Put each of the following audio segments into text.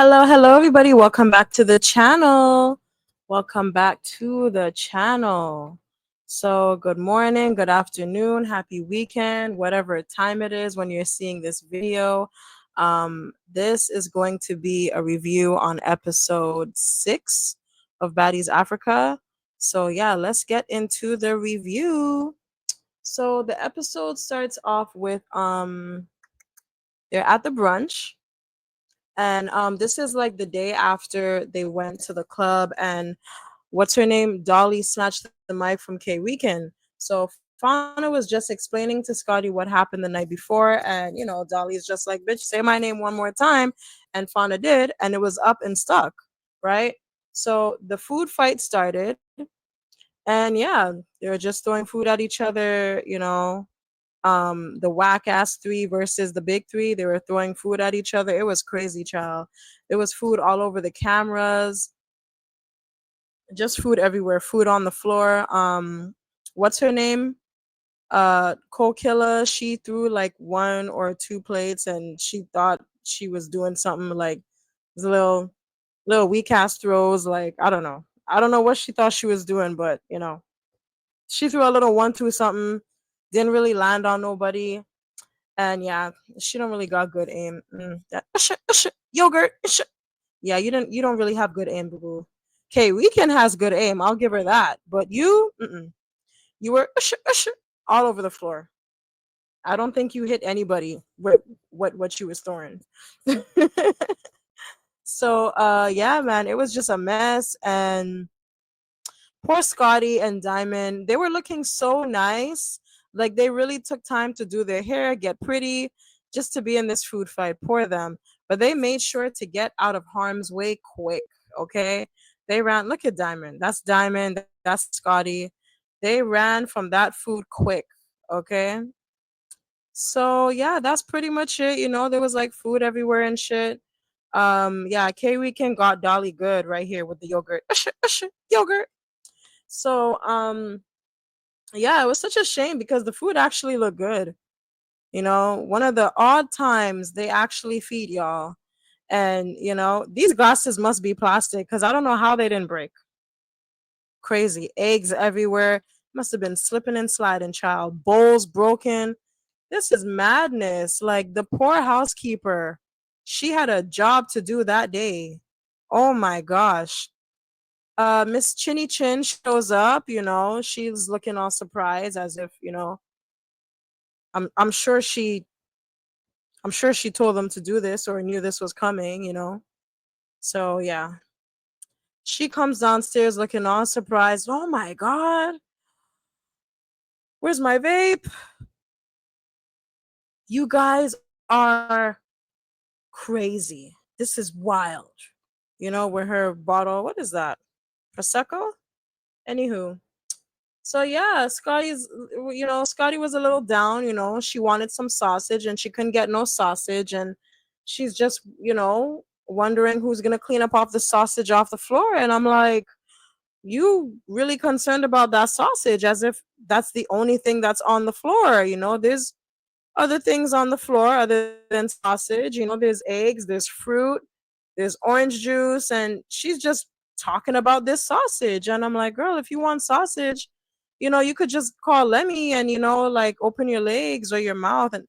Hello, everybody. Welcome back to the channel. Welcome back to the channel. So, good morning, good afternoon, happy weekend, whatever time it is when you're seeing this video. This is going to be a review on episode 6 of Baddies Africa. So, yeah, let's get into the review. So, the episode starts off with they're at the brunch, and this is like the day after they went to the club, and what's her name, Dolly, snatched the mic from K Weekend. So Fauna was just explaining to Scotty what happened the night before, and Dolly's just like, bitch, say my name one more time. And Fauna did, and it was up and stuck, right? So the food fight started, and yeah, they were just throwing food at each other. The whack ass three versus the big three. They were throwing food at each other. It was crazy, child. There was food all over the cameras, just food everywhere, food on the floor. What's her name? Cold Killer. She threw like one or two plates, and she thought she was doing something like little weak ass throws. Like I don't know what she thought she was doing, but she threw a little 1-2 something. Didn't really land on nobody. And yeah, she don't really got good aim. Yogurt. Yeah, you don't really have good aim, boo boo. Okay, Weekend has good aim. I'll give her that. But you were all over the floor. I don't think you hit anybody with what you was throwing. So yeah, man, it was just a mess. And poor Scotty and Diamond, they were looking so nice. Like they really took time to do their hair, get pretty, just to be in this food fight. Poor them. But they made sure to get out of harm's way quick. Okay. They ran. Look at Diamond. That's Diamond. That's Scotty. They ran from that food quick. Okay. So yeah, that's pretty much it. There was like food everywhere and shit. Yeah, K Weekend got Dolly good right here with the yogurt. Yogurt. So, yeah, it was such a shame because the food actually looked good. One of the odd times they actually feed y'all. And, these glasses must be plastic because I don't know how they didn't break. Crazy. Eggs everywhere. Must have been slipping and sliding, child. Bowls broken. This is madness. Like the poor housekeeper, she had a job to do that day. Oh my gosh. Miss Chinny Chin shows up, she's looking all surprised as if, I'm I'm sure she I'm sure she told them to do this or knew this was coming. So yeah. She comes downstairs looking all surprised. Oh my god. Where's my vape? You guys are crazy. This is wild. With her bottle, what is that? Prosecco? Anywho, so yeah, Scotty was a little down. She wanted some sausage and she couldn't get no sausage, and she's just wondering who's gonna clean up off the sausage off the floor. And I'm like, you really concerned about that sausage as if that's the only thing that's on the floor. There's other things on the floor other than sausage. There's eggs, there's fruit, there's orange juice, and she's just talking about this sausage. And I'm like, girl, if you want sausage, you could just call Lemmy and, like open your legs or your mouth. And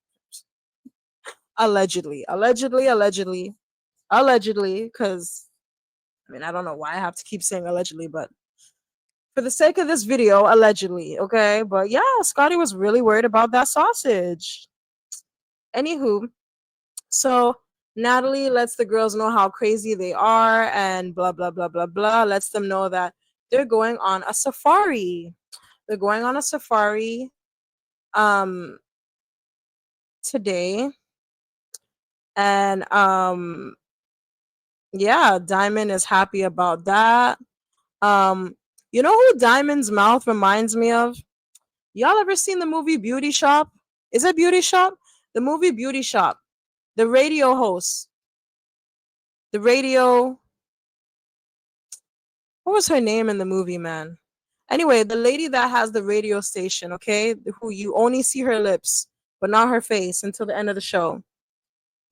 allegedly, because I mean, I don't know why I have to keep saying allegedly, but for the sake of this video, allegedly, okay? But yeah, Scotty was really worried about that sausage. Anywho, so Natalie lets the girls know how crazy they are and blah, blah, blah, blah, blah. Lets them know that they're going on a safari. They're going on a safari um today. And yeah, Diamond is happy about that. Um you know who Diamond's mouth reminds me of? Y'all ever seen the movie Beauty Shop? Is it Beauty Shop? The movie Beauty Shop. The radio host. The radio, what was her name in the movie, man? Anyway, the lady that has the radio station, okay, who you only see her lips, but not her face until the end of the show,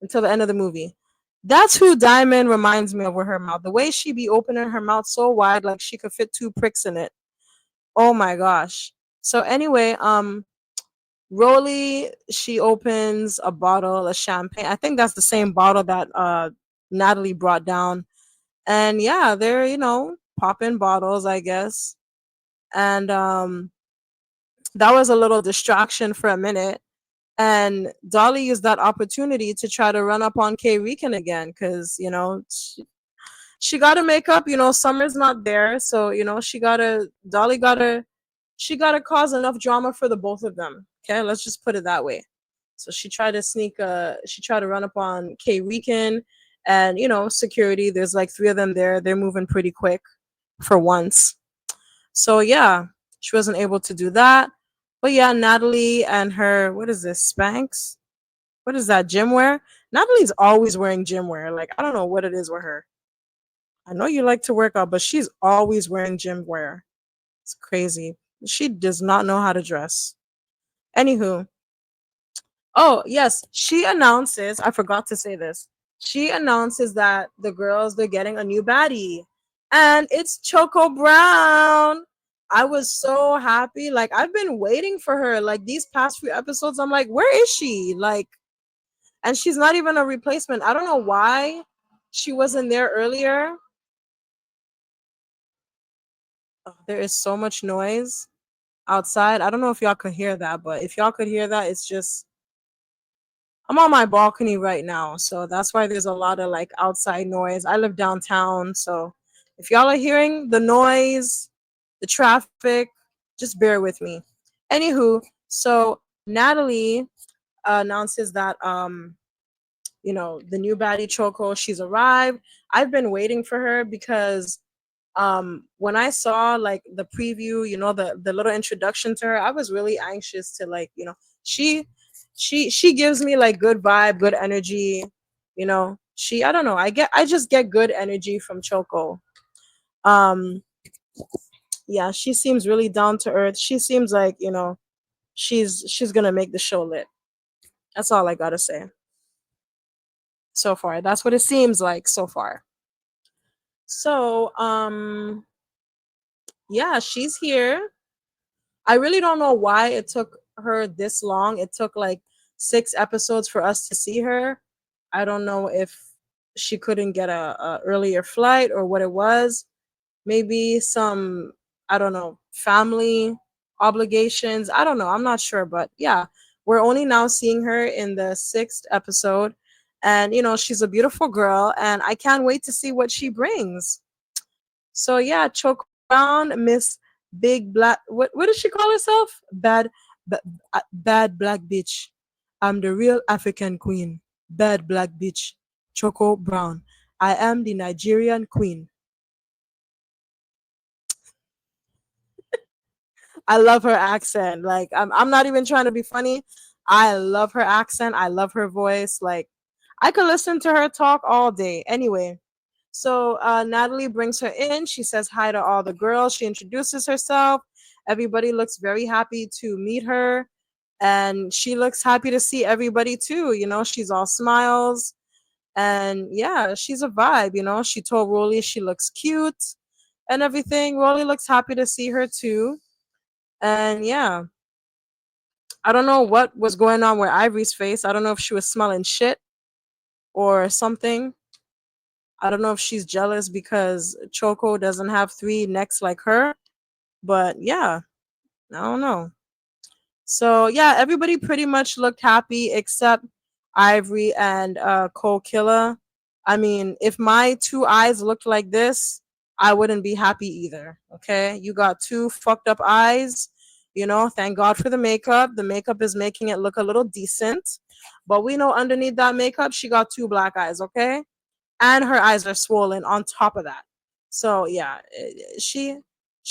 until the end of the movie. That's who Diamond reminds me of with her mouth. The way she be opening her mouth so wide, like she could fit two pricks in it. Oh my gosh. So anyway, Rollie, she opens a bottle of champagne. I think that's the same bottle that Natalie brought down. And yeah, they're, popping bottles, I guess. And that was a little distraction for a minute. And Dolly used that opportunity to try to run up on K Rican again because, she got to make up. Summer's not there. So, Dolly she got to cause enough drama for the both of them. Okay, let's just put it that way. So she tried to run up on K Rican and, security. There's like three of them there. They're moving pretty quick for once. So yeah, she wasn't able to do that. But yeah, Natalie and her, what is this, Spanx? What is that, gym wear? Natalie's always wearing gym wear. Like, I don't know what it is with her. I know you like to work out, but she's always wearing gym wear. It's crazy. She does not know how to dress. Anywho, oh, yes, she announces, I forgot to say this. She announces that the girls, they're getting a new baddie. And it's Choco Brown. I was so happy. Like, I've been waiting for her. Like, these past few episodes, I'm like, where is she? Like, and she's not even a replacement. I don't know why she wasn't there earlier. Oh, there is so much noise outside. I don't know if y'all could hear that, but if y'all could hear that, it's just I'm on my balcony right now, so that's why there's a lot of like outside noise. I live downtown, so if y'all are hearing the noise, the traffic, just bear with me. Anywho, so Natalie announces that the new baddie Choco, she's arrived. I've been waiting for her because when I saw like the preview, the little introduction to her, I was really anxious to like, she she gives me like good vibe, good energy. I don't know, I just get good energy from Choco. um yeah, she seems really down to earth. She seems like, she's gonna make the show lit. That's all I gotta say so far. That's what it seems like so far. So yeah, she's here. I really don't know why it took her this long. It took like 6 episodes for us to see her. I don't know if she couldn't get a earlier flight or what it was. Maybe some, I don't know, family obligations. I don't know. I'm not sure, but yeah, we're only now seeing her in the 6th episode. And she's a beautiful girl, and I can't wait to see what she brings. So yeah, Choco Brown, Miss Big Black. What does she call herself? Bad black bitch. I'm the real African queen. Bad black bitch. Choco Brown. I am the Nigerian queen. I love her accent. Like, I'm not even trying to be funny. I love her accent. I love her voice. Like, I could listen to her talk all day. Anyway, so Natalie brings her in. She says hi to all the girls. She introduces herself. Everybody looks very happy to meet her. And she looks happy to see everybody too. She's all smiles. And yeah, she's a vibe. She told Rollie she looks cute and everything. Rollie looks happy to see her too. And yeah, I don't know what was going on with Ivory's face. I don't know if she was smelling shit or something. I don't know if she's jealous because Choco doesn't have 3 necks like her. But yeah, I don't know. So yeah, everybody pretty much looked happy except Ivory and Cole Killer. I mean, if my 2 eyes looked like this, I wouldn't be happy either. Okay, you got 2 fucked up eyes. Thank God for the makeup. The makeup is making it look a little decent, but we know underneath that makeup, she got 2 black eyes. Okay, and her eyes are swollen on top of that. So yeah, she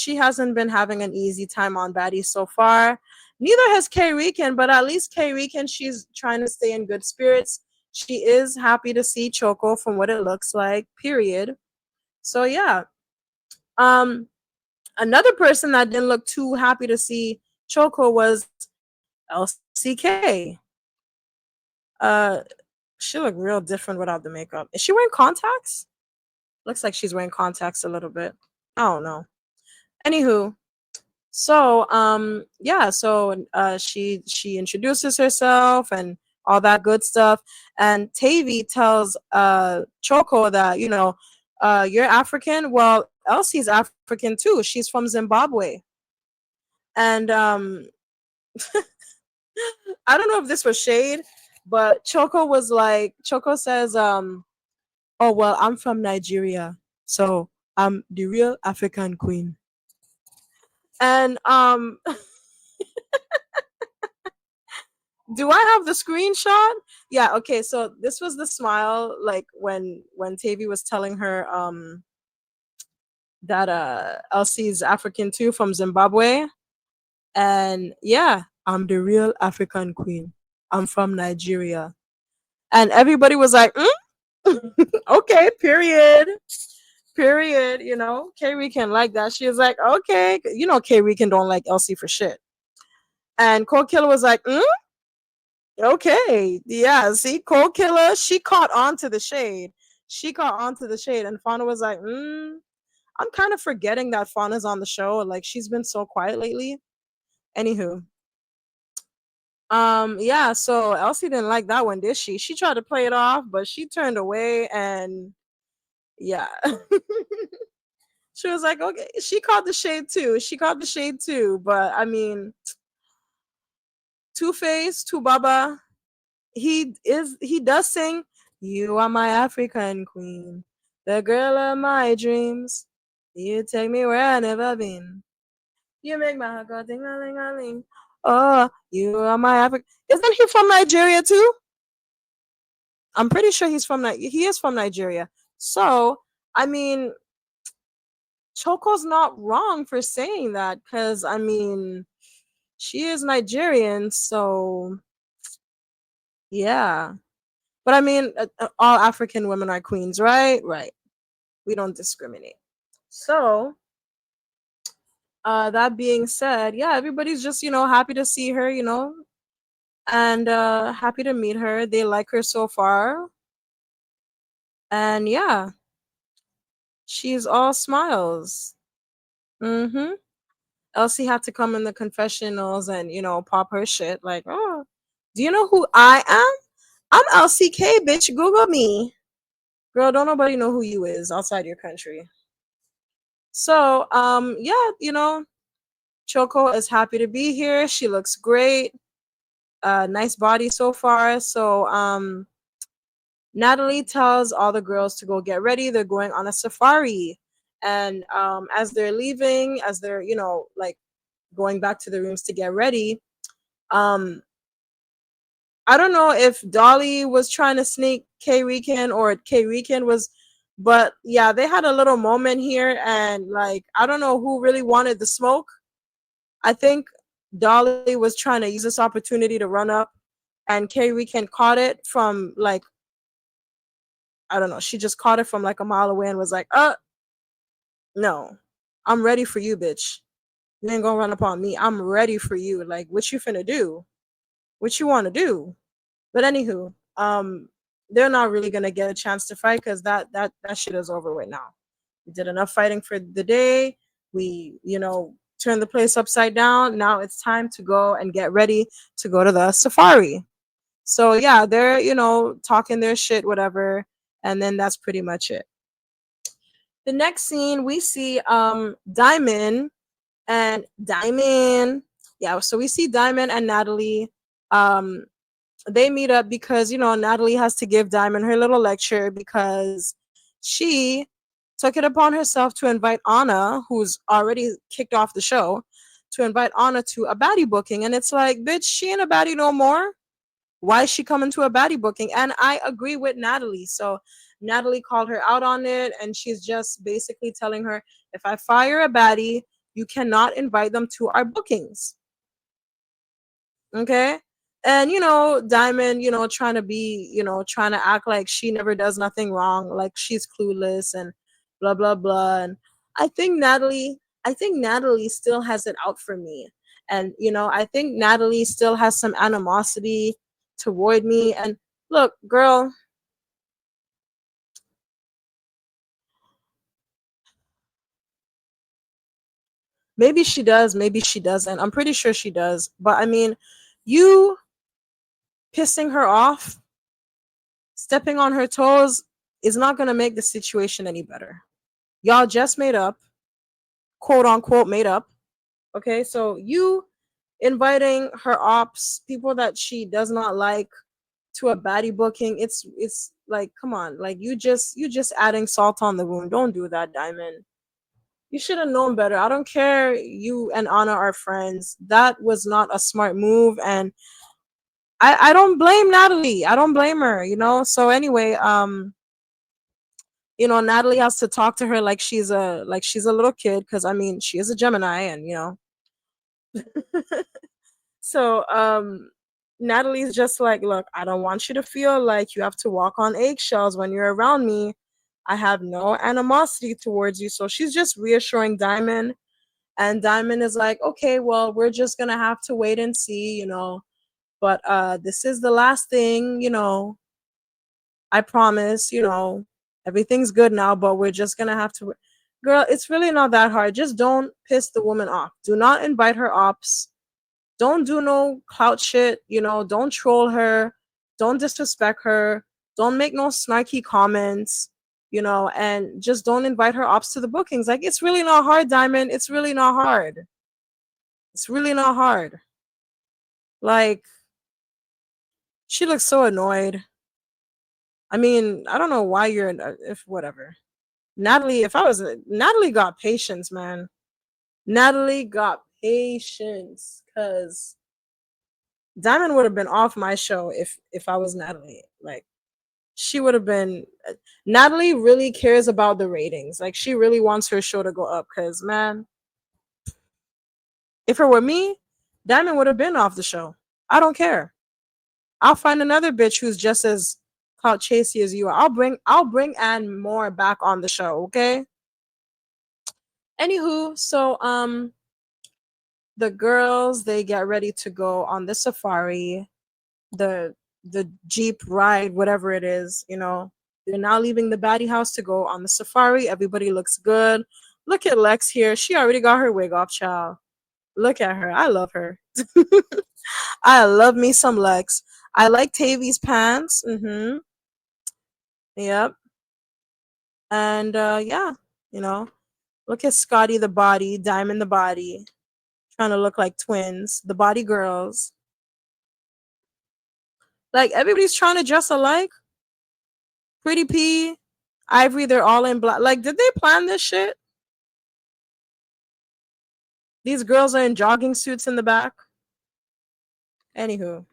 hasn't been having an easy time on Baddie so far. Neither has K Rican, but at least K Rican, she's trying to stay in good spirits. She is happy to see Choco from what it looks like. Period. So yeah. Um, Another person that didn't look too happy to see Choco was LCK. She looked real different without the makeup. Is she wearing contacts? Looks like she's wearing contacts a little bit. I don't know. Anywho, so yeah, so she introduces herself and all that good stuff. And Tavy tells Choco that, you're African. Well, Elsie's African too. She's from Zimbabwe. And I don't know if this was shade, but Choco says, oh well, I'm from Nigeria. So I'm the real African queen. And do I have the screenshot? Yeah, okay, so this was the smile like when Tavy was telling her that Elsie's African too from Zimbabwe. And yeah, I'm the real African queen. I'm from Nigeria. And everybody was like, okay, period. Period. K Rican like that. She was like, okay. K Rican don't like Elsie for shit. And Cold Killer was like, okay. Yeah, see, Cold Killer, she caught on to the shade. She caught on to the shade. And Fauna was like, I'm kind of forgetting that Fauna's on the show. Like, she's been so quiet lately. Anywho. Yeah, so Elsie didn't like that one, did she? She tried to play it off, but she turned away and yeah. She was like, okay, she caught the shade too. She caught the shade too. But I mean, Two Face, Two Baba, he does sing, "You are my African queen, the girl of my dreams. You take me where I never been. You make my heart go ding a ling a ling. Oh, you are my African." Isn't he from Nigeria too? I'm pretty sure he is from Nigeria. So, I mean, Choco's not wrong for saying that because I mean, she is Nigerian, so yeah. But I mean, all African women are queens, right? Right. We don't discriminate. So, that being said, yeah, everybody's just, happy to see her, and happy to meet her. They like her so far. And yeah, she's all smiles. Mm-hmm. Elsie had to come in the confessionals and, pop her shit. Like, oh, do you know who I am? I'm LCK, bitch. Google me. Girl, don't nobody know who you is outside your country. So, yeah, Choco is happy to be here. She looks great. Nice body so far. So, Natalie tells all the girls to go get ready. They're going on a safari. And as they're leaving, as they're, like going back to the rooms to get ready, um, I don't know if Dolly was trying to sneak K Rican or K Rican was, but yeah, they had a little moment here, and like I don't know who really wanted the smoke. I think Dolly was trying to use this opportunity to run up, and K Rican caught it from like I don't know. She just caught it from like a mile away and was like, no, I'm ready for you, bitch. You ain't gonna run up on me. I'm ready for you. Like, what you finna do? What you want to do?" But anywho, they're not really gonna get a chance to fight because that shit is over right now. We did enough fighting for the day. We, turned the place upside down. Now it's time to go and get ready to go to the safari. So yeah, they're, talking their shit, whatever, and then that's pretty much it. The next scene we see Diamond and Diamond. Yeah, so we see Diamond and Natalie. Um, they meet up because Natalie has to give Diamond her little lecture because she took it upon herself to invite Anna, who's already kicked off the show, to invite Anna to a baddie booking. And it's like, bitch, she ain't a baddie no more. Why is she coming to a baddie booking? And I agree with Natalie. So Natalie called her out on it, and she's just basically telling her, if I fire a baddie, you cannot invite them to our bookings. Okay. And Diamond, trying to be, trying to act like she never does nothing wrong, like she's clueless and blah blah blah. And I think Natalie still has it out for me. And I think Natalie still has some animosity toward me. And Look, girl, maybe she does, maybe she doesn't. I'm pretty sure she does. But I mean, you pissing her off, stepping on her toes is not going to make the situation any better. Y'all just made up, quote unquote, made up. Okay, so you inviting her ops, people that she does not like, to a baddie booking, it's like, come on, like you just adding salt on the wound. Don't do that, Diamond. You should have known better. I don't care. You and Anna are friends. That was not a smart move, and I don't blame Natalie. I don't blame her. So anyway, Natalie has to talk to her like she's a little kid, because I mean she is a Gemini, and so Natalie's just like, look, I don't want you to feel like you have to walk on eggshells when you're around me. I have no animosity towards you. So she's just reassuring Diamond, and Diamond is like, okay, well, we're just gonna have to wait and see. But this is the last thing, I promise, everything's good now, but we're just gonna have to. Girl, it's really not that hard. Just don't piss the woman off. Do not invite her ops. Don't do no clout shit. Don't troll her. Don't disrespect her. Don't make no snarky comments. And just don't invite her ops to the bookings. Like, it's really not hard, Diamond. It's really not hard. It's really not hard. Like, she looks so annoyed. I mean, I don't know why if whatever. Natalie, if I was Natalie got patience, man. Natalie got patience, cuz Diamond would have been off my show if I was Natalie. Like, she would have been. Natalie really cares about the ratings. Like, she really wants her show to go up, cuz man, if it were me, Diamond would have been off the show. I don't care. I'll find another bitch who's just as clout chasey as you are. I'll bring Anne more back on the show, okay? Anywho, so the girls, they get ready to go on the safari, the Jeep ride, whatever it is. They're now leaving the Baddie house to go on the safari. Everybody looks good. Look at Lex here. She already got her wig off, child. Look at her. I love her. I love me some Lex. I like Tavy's pants. Yep. And yeah, you know, look at Scotty the body, Diamond the body, trying to look like twins. The body girls. Like, everybody's trying to dress alike. Pretty P, Ivory, they're all in black. Like, did they plan this shit? These girls are in jogging suits in the back. Anywho.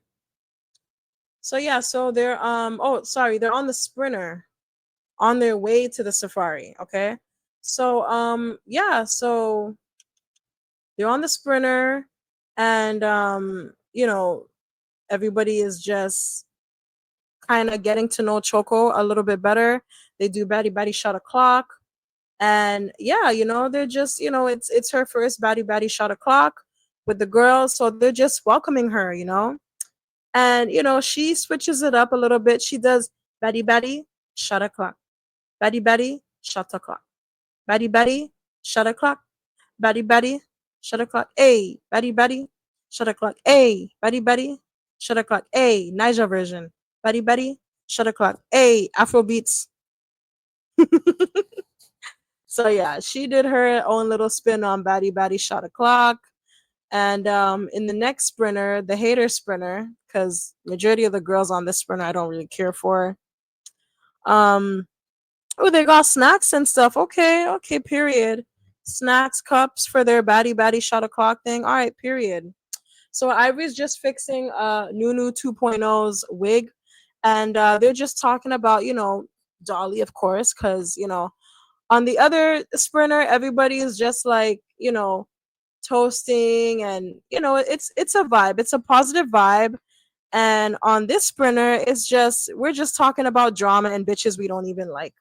So yeah, so they're oh sorry, they're on the sprinter on their way to the safari, okay? So yeah, so they're on the sprinter, and everybody is just kind of getting to know Choco a little bit better. They do Baddie shot o'clock. And yeah, they're just, it's her first Baddie shot o'clock with the girls, so they're just welcoming her. And she switches it up a little bit. She does Baddie shot o'clock, Baddie shot o'clock, Baddie shot o'clock, Baddie shot o'clock, hey Baddie shot o'clock, hey Baddie shot o'clock, hey Niger version, Baddie shot o'clock, hey Afrobeats. So yeah, she did her own little spin on Baddie shot o'clock. And in the next sprinter, the hater sprinter, because majority of the girls on this sprinter I don't really care for. Um, oh, they got snacks and stuff. Okay, period. Snacks, cups for their Baddie shot o'clock thing. All right, period. So Ivory's just fixing Nunu 2.0's wig, and they're just talking about Dolly, of course, because on the other sprinter, everybody is just like, toasting, and it's a vibe. It's a positive vibe. And on this sprinter, we're just talking about drama and bitches we don't even like.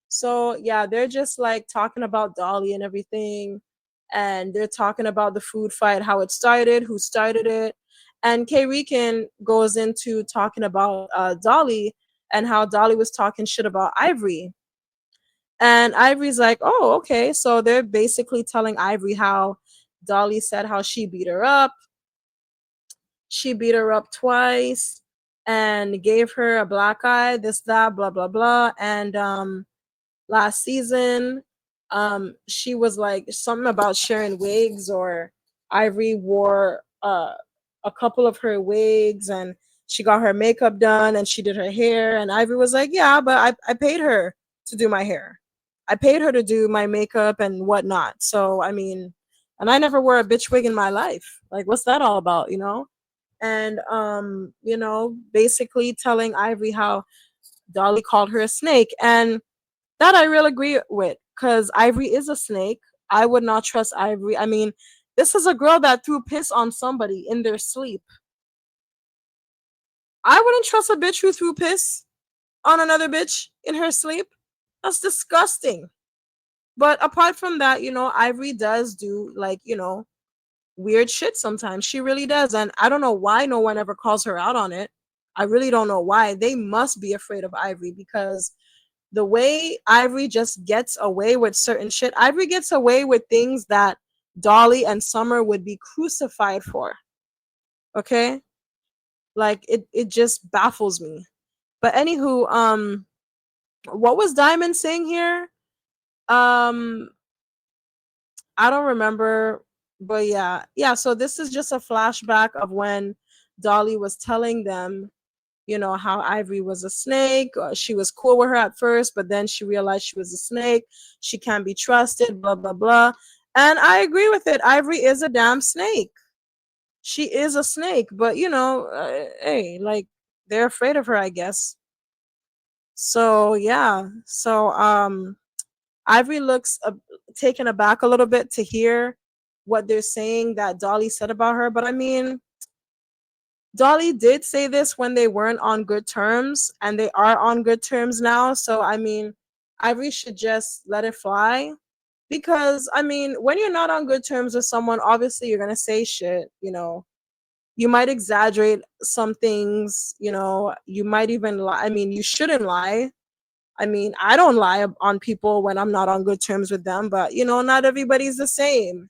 So yeah, they're just like talking about Dolly and everything. And they're talking about the food fight, how it started, who started it. And K Rican goes into talking about Dolly and how Dolly was talking shit about Ivory. And Ivory's like, oh, okay. So they're basically telling Ivory how Dolly said how she beat her up. She beat her up twice and gave her a black eye, this, that, blah, blah, blah. And last season, she was like something about sharing wigs, or Ivory wore a couple of her wigs, and she got her makeup done and she did her hair. And Ivory was like, yeah, but I paid her to do my hair. I paid her to do my makeup and whatnot. So, I mean, and I never wore a bitch wig in my life. Like, what's that all about, you know? And, basically telling Ivory how Dolly called her a snake. And that I really agree with, because Ivory is a snake. I would not trust Ivory. I mean, this is a girl that threw piss on somebody in their sleep. I wouldn't trust a bitch who threw piss on another bitch in her sleep. That's disgusting. But apart from that, Ivory does do, like, weird shit sometimes. She really does. And I don't know why no one ever calls her out on it. I really don't know why. They must be afraid of Ivory, because the way Ivory just gets away with certain shit, Ivory gets away with things that Dolly and Summer would be crucified for. Okay? Like, it just baffles me. But anywho, what was Diamond saying here? Um I don't remember, but yeah. Yeah, so this is just a flashback of when Dolly was telling them, how Ivory was a snake. She was cool with her at first, but then she realized she was a snake. She can't be trusted, blah, blah, blah. And I agree with it. Ivory is a damn snake. She is a snake, but, hey, like, they're afraid of her, I guess. So, yeah. So, Ivory looks taken aback a little bit to hear what they're saying that Dolly said about her. But I mean, Dolly did say this when they weren't on good terms, and they are on good terms now. So, I mean, Ivory should just let it fly. Because, I mean, when you're not on good terms with someone, obviously you're going to say shit, You might exaggerate some things, You might even lie. I mean, you shouldn't lie. I mean, I don't lie on people when I'm not on good terms with them, but, not everybody's the same.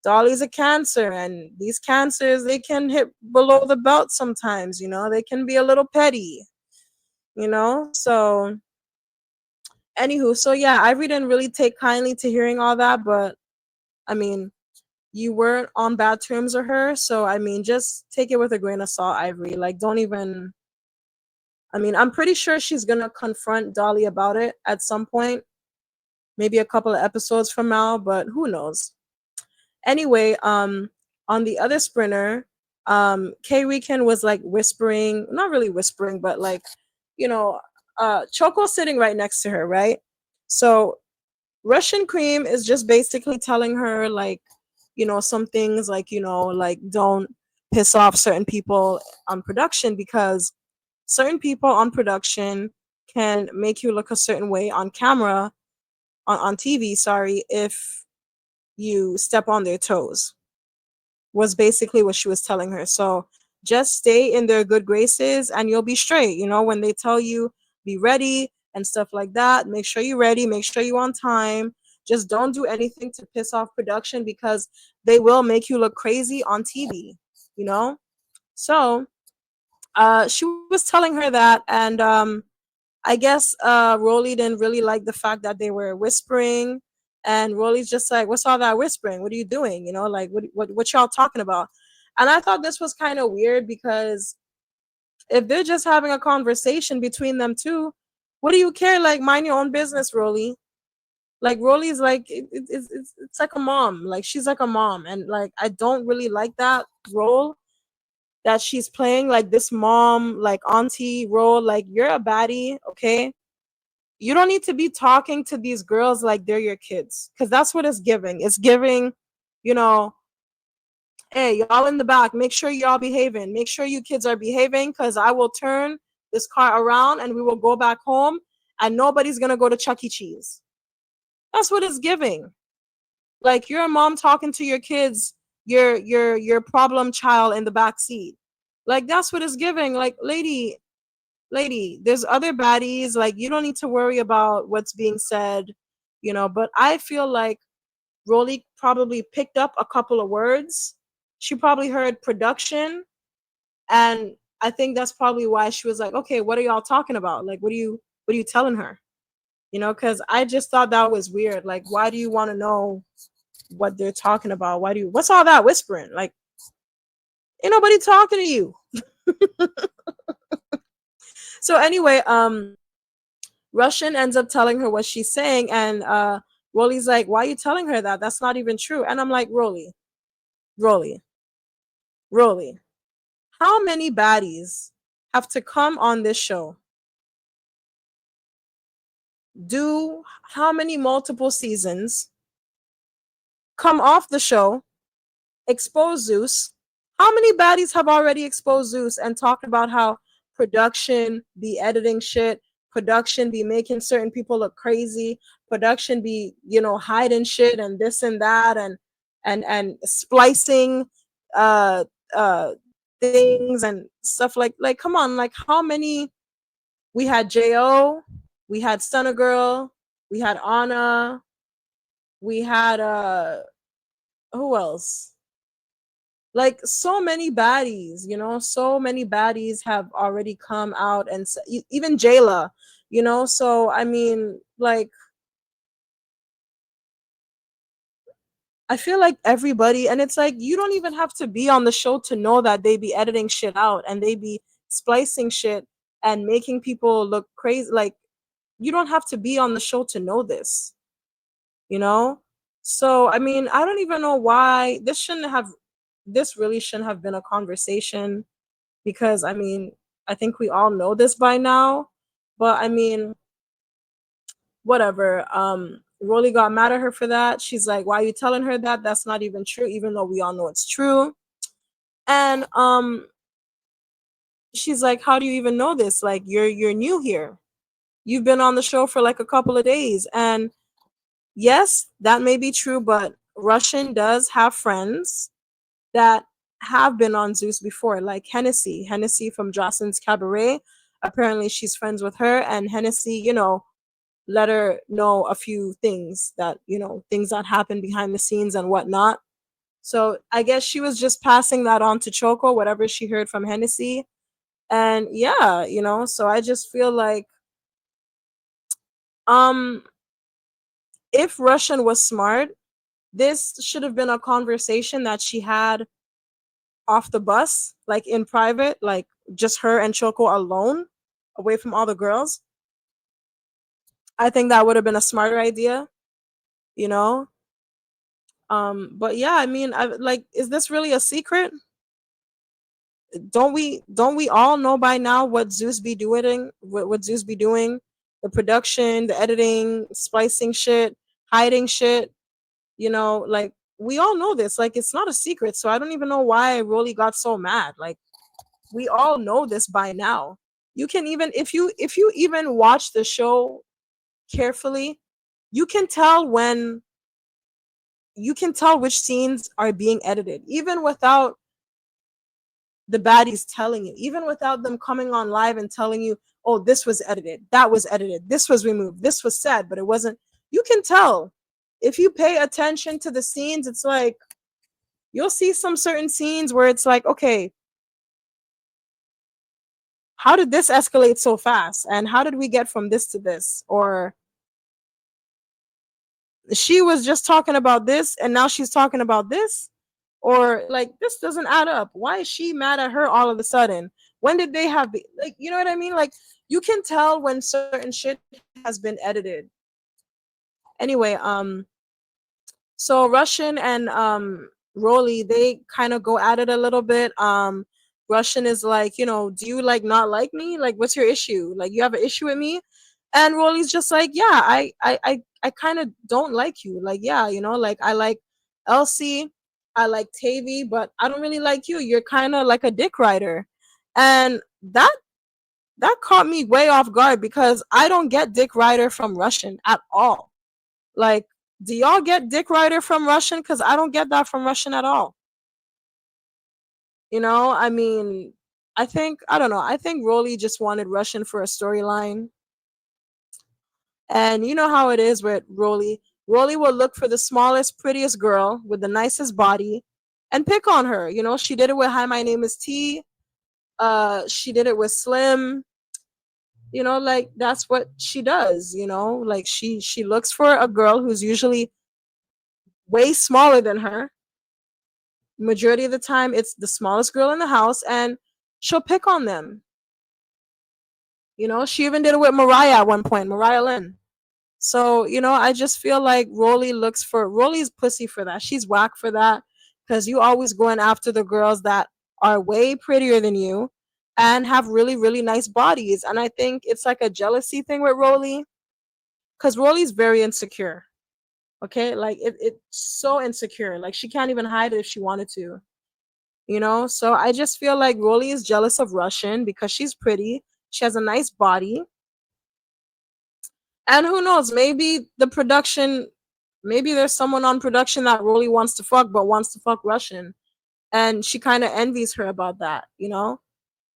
Dolly's a cancer, and these cancers, they can hit below the belt sometimes. They can be a little petty. So anywho, so yeah, Ivory didn't really take kindly to hearing all that, but I mean, you weren't on bad terms with her, so I mean, just take it with a grain of salt, Ivory. Like, don't even. I mean, I'm pretty sure she's gonna confront Dolly about it at some point, maybe a couple of episodes from now, but who knows. Anyway, on the other sprinter, K Rican was like whispering, not really whispering, but like, you know, Choco sitting right next to her, right? So Russian Cream is just basically telling her, like, some things, like, like, don't piss off certain people on production, because certain people on production can make you look a certain way on camera, on TV, sorry, if you step on their toes, was basically what she was telling her. So just stay in their good graces and you'll be straight. When they tell you be ready and stuff like that, make sure you're ready, make sure you're on time. Just don't do anything to piss off production, because they will make you look crazy on TV, you know? So she was telling her that, and I guess Rollie didn't really like the fact that they were whispering, and Rollie's just like, "What's all that whispering? What are you doing? Like, what y'all talking about?" And I thought this was kind of weird, because if they're just having a conversation between them two, what do you care? Like, mind your own business, Rollie. Like, Rollie's like, it's like a mom. Like, she's like a mom, and like, I don't really like that role that she's playing, like this mom, like auntie role. Like, you're a baddie, okay? You don't need to be talking to these girls like they're your kids, because that's what it's giving. It's giving, you know, hey, y'all in the back, make sure y'all behaving. Make sure you kids are behaving, because I will turn this car around and we will go back home, and nobody's going to go to Chuck E. Cheese. That's what it's giving. Like, you're a mom talking to your kids your problem child in the back seat. Like that's what it's giving. Like lady, there's other baddies. Like you don't need to worry about what's being said, But I feel like Rolly probably picked up a couple of words. She probably heard production, and I think that's probably why she was like, "Okay, what are y'all talking about? Like, what are you telling her?" Because I just thought that was weird. Like, why do you want to know what they're talking about? What's all that whispering? Like, ain't nobody talking to you. So anyway, Russian ends up telling her what she's saying, and Rolly's like, "Why are you telling her that? That's not even true." And I'm like, Rolly, Rolly, how many baddies have to come on this show, do how many multiple seasons, come off the show, expose Zeus? How many baddies have already exposed Zeus and talked about how production be editing shit, production be making certain people look crazy, production be, hiding shit and this and that and splicing uh uh things and stuff like come on, like how many? We had Jo, we had Stunner Girl, we had Anna, we had who else? Like so many baddies, so many baddies have already come out, and even Jayla, so I mean, like, I feel like everybody, and it's like you don't even have to be on the show to know that they be editing shit out and they be splicing shit and making people look crazy. Like, you don't have to be on the show to know this, you know? So, I mean, I don't even know why this really shouldn't have been a conversation, because I mean, I think we all know this by now. But I mean, whatever. Rolly got mad at her for that. She's like, "Why are you telling her that? That's not even true," even though we all know it's true. And she's like, "How do you even know this? Like, you're new here. You've been on the show for like a couple of days." And yes, that may be true, but Russian does have friends that have been on Zeus before, like Hennessy from Jocelyn's Cabaret. Apparently, she's friends with her, and Hennessy, let her know a few things that, things that happen behind the scenes and whatnot. So I guess she was just passing that on to Choco, whatever she heard from Hennessy. And yeah, so I just feel like, um, if Russian was smart, this should have been a conversation that she had off the bus, like in private, like just her and Choco alone, away from all the girls. I think that would have been a smarter idea, you know. But yeah, I mean, I like, is this really a secret? Don't we all know by now what Zeus be doing? What Zeus be doing? The production, the editing, splicing shit, hiding shit. Like we all know this. Like it's not a secret. So I don't even know why Rolly got so mad. Like we all know this by now. You can even, if you even watch the show carefully, you can tell when you can tell which scenes are being edited, even without the baddies telling you, even without them coming on live and telling you, "Oh, this was edited, that was edited, this was removed, this was said, but it wasn't." You can tell if you pay attention to the scenes. It's like you'll see some certain scenes where it's like, okay, how did this escalate so fast? And how did we get from this to this? Or she was just talking about this and now she's talking about this. Or like, this doesn't add up. Why is she mad at her all of a sudden? When did they have, like, you know what I mean? Like, you can tell when certain shit has been edited. Anyway, so Russian and Rolly, they kind of go at it a little bit. Russian is like, "Do you like not like me? Like, what's your issue? Like, you have an issue with me?" And Rolly's just like, "Yeah, I kind of don't like you. Like, yeah, like I like Elsie, I like Tavy, but I don't really like you. You're kind of like a dick rider." And that caught me way off guard because I don't get dick rider from Russian at all. Like, do y'all get Dick Rider from Russian? Because I don't get that from Russian at all. I mean, I don't know. I think Rolly just wanted Russian for a storyline. And you know how it is with Rolly. Rolly will look for the smallest, prettiest girl with the nicest body and pick on her. She did it with Hi, My Name is T. She did it with Slim. Like that's what she does. Like she looks for a girl who's usually way smaller than her. Majority of the time, it's the smallest girl in the house, and she'll pick on them. She even did it with Mariah at one point, Mariah Lynn. So, I just feel like Rolly's pussy for that. She's whack for that because you always going after the girls that are way prettier than you and have really, really nice bodies. And I think it's like a jealousy thing with Rolly because Rolly's very insecure. Okay. Like it's so insecure. Like she can't even hide it if she wanted to. So I just feel like Rolly is jealous of Russian because she's pretty. She has a nice body. And who knows, maybe there's someone on production that Rolly wants to fuck but wants to fuck Russian. And she kind of envies her about that.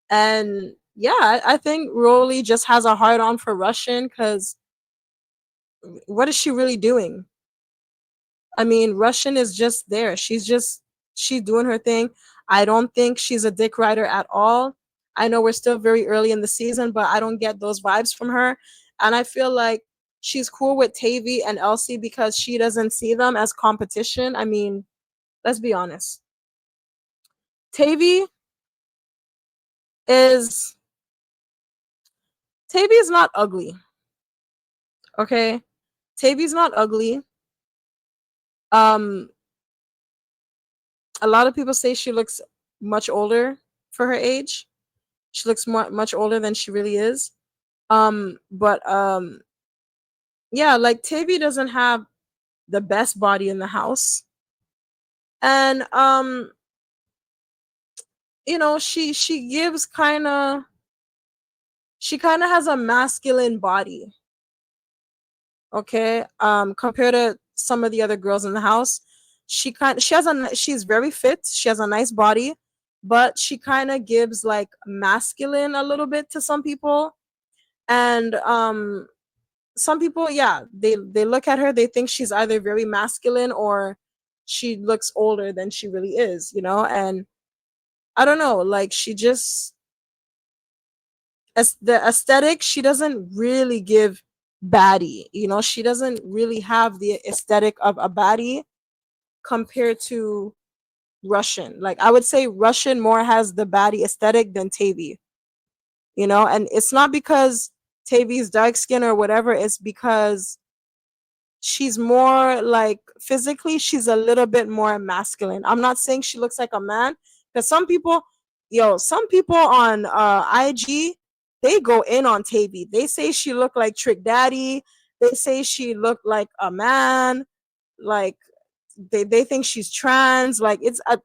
And yeah, I think Rolly just has a hard on for Russian because what is she really doing? I mean, Russian is just there. She's doing her thing. I don't think she's a dick rider at all. I know we're still very early in the season, but I don't get those vibes from her. And I feel like she's cool with Tavy and Elsie because she doesn't see them as competition. I mean, let's be honest. Tavy is Tavy is not ugly. Okay? Tavy's not ugly. Um a lot of people say she looks much older for her age. She looks much older than she really is. But yeah, like Tavy doesn't have the best body in the house. And she kind of has a masculine body, okay? Compared to some of the other girls in the house. She's very fit. She has a nice body, but she kind of gives like masculine a little bit to some people. And some people, yeah, they look at her, they think she's either very masculine or she looks older than she really is. And I don't know, like she just, as the aesthetic, she doesn't really give Baddie. She doesn't really have the aesthetic of a Baddie compared to Russian. Like I would say Russian more has the Baddie aesthetic than Tavy. And it's not because Tavy's dark skin or whatever, it's because she's more like physically she's a little bit more masculine. I'm not saying she looks like a man because some people on IG, they go in on Tavy. They say she looked like Trick Daddy. They say she looked like a man. Like they think she's trans. Like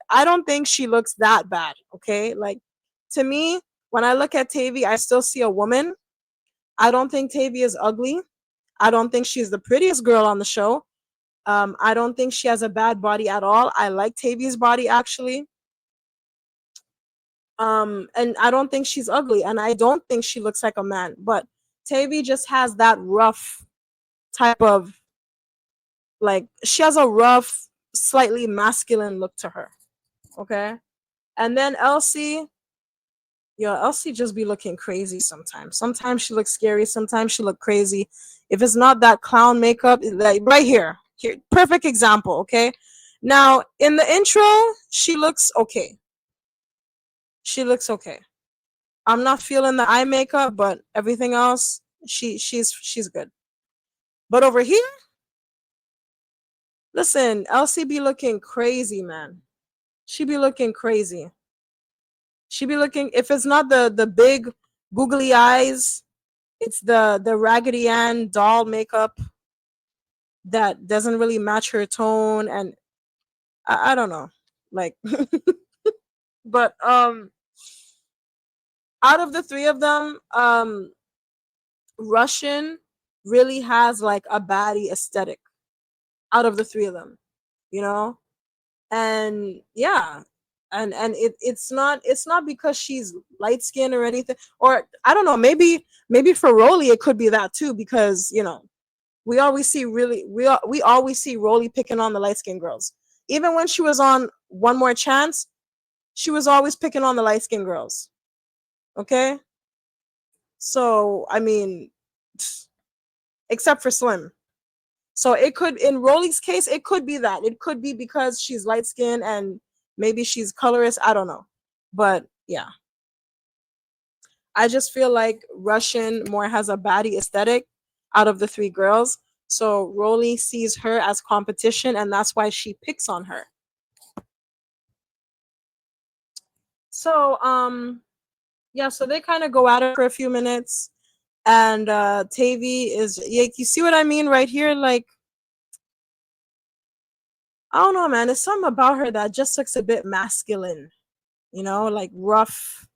I don't think she looks that bad. Okay, like to me, when I look at Tavy, I still see a woman. I don't think Tavy is ugly. I don't think she's the prettiest girl on the show. I don't think she has a bad body at all. I like Tavy's body actually. And I don't think she's ugly, and I don't think she looks like a man. But Tavy just has that rough type of, like she has a rough, slightly masculine look to her. Okay, and then Elsie just be looking crazy sometimes. Sometimes she looks scary. Sometimes she look crazy. If it's not that clown makeup, like right here, perfect example. Okay, now in the intro, she looks okay. She looks okay. I'm not feeling the eye makeup, but everything else, she's good. But over here, listen, Elsie be looking crazy, man. She be looking crazy. She be looking, if it's not the big googly eyes, it's the Raggedy Ann doll makeup that doesn't really match her tone, and I don't know, like, but out of the three of them, Russian really has like a baddie aesthetic out of the three of them, you know, and yeah, And it's not because she's light skinned or anything, or I don't know, maybe for Rollie it could be that too, because we always see Rollie picking on the light skinned girls. Even when she was on One More Chance, she was always picking on the light skinned girls. Okay, so I mean, except for Slim. So it could, in Rollie's case, it could be that. It could be because she's light skinned and maybe she's colorist. I don't know. But yeah, I just feel like Russian more has a baddie aesthetic out of the three girls. So Rollie sees her as competition, and that's why she picks on her. So yeah, so they kind of go at it for a few minutes, and Tavy is, like, you see what I mean right here, like, I don't know, man. There's something about her that just looks a bit masculine, like rough.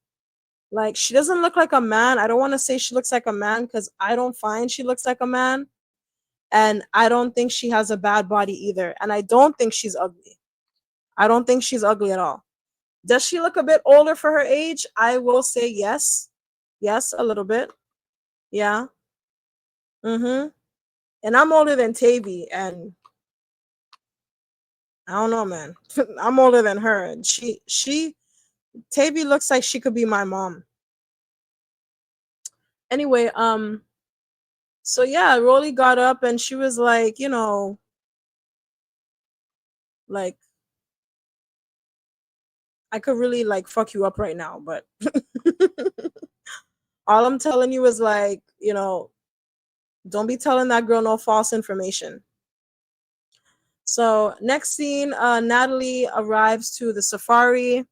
Like, she doesn't look like a man. I don't want to say she looks like a man because I don't find she looks like a man. And I don't think she has a bad body either. And I don't think she's ugly. I don't think she's ugly at all. Does she look a bit older for her age? I will say yes. Yes, a little bit. Yeah. Mm-hmm. And I'm older than Tavy, and I don't know, man. I'm older than her. And Tavy looks like she could be my mom. Anyway, so yeah, Rolly got up and she was like, like, I could really like fuck you up right now, but all I'm telling you is like, don't be telling that girl no false information. So next scene, Natalie arrives to the safari.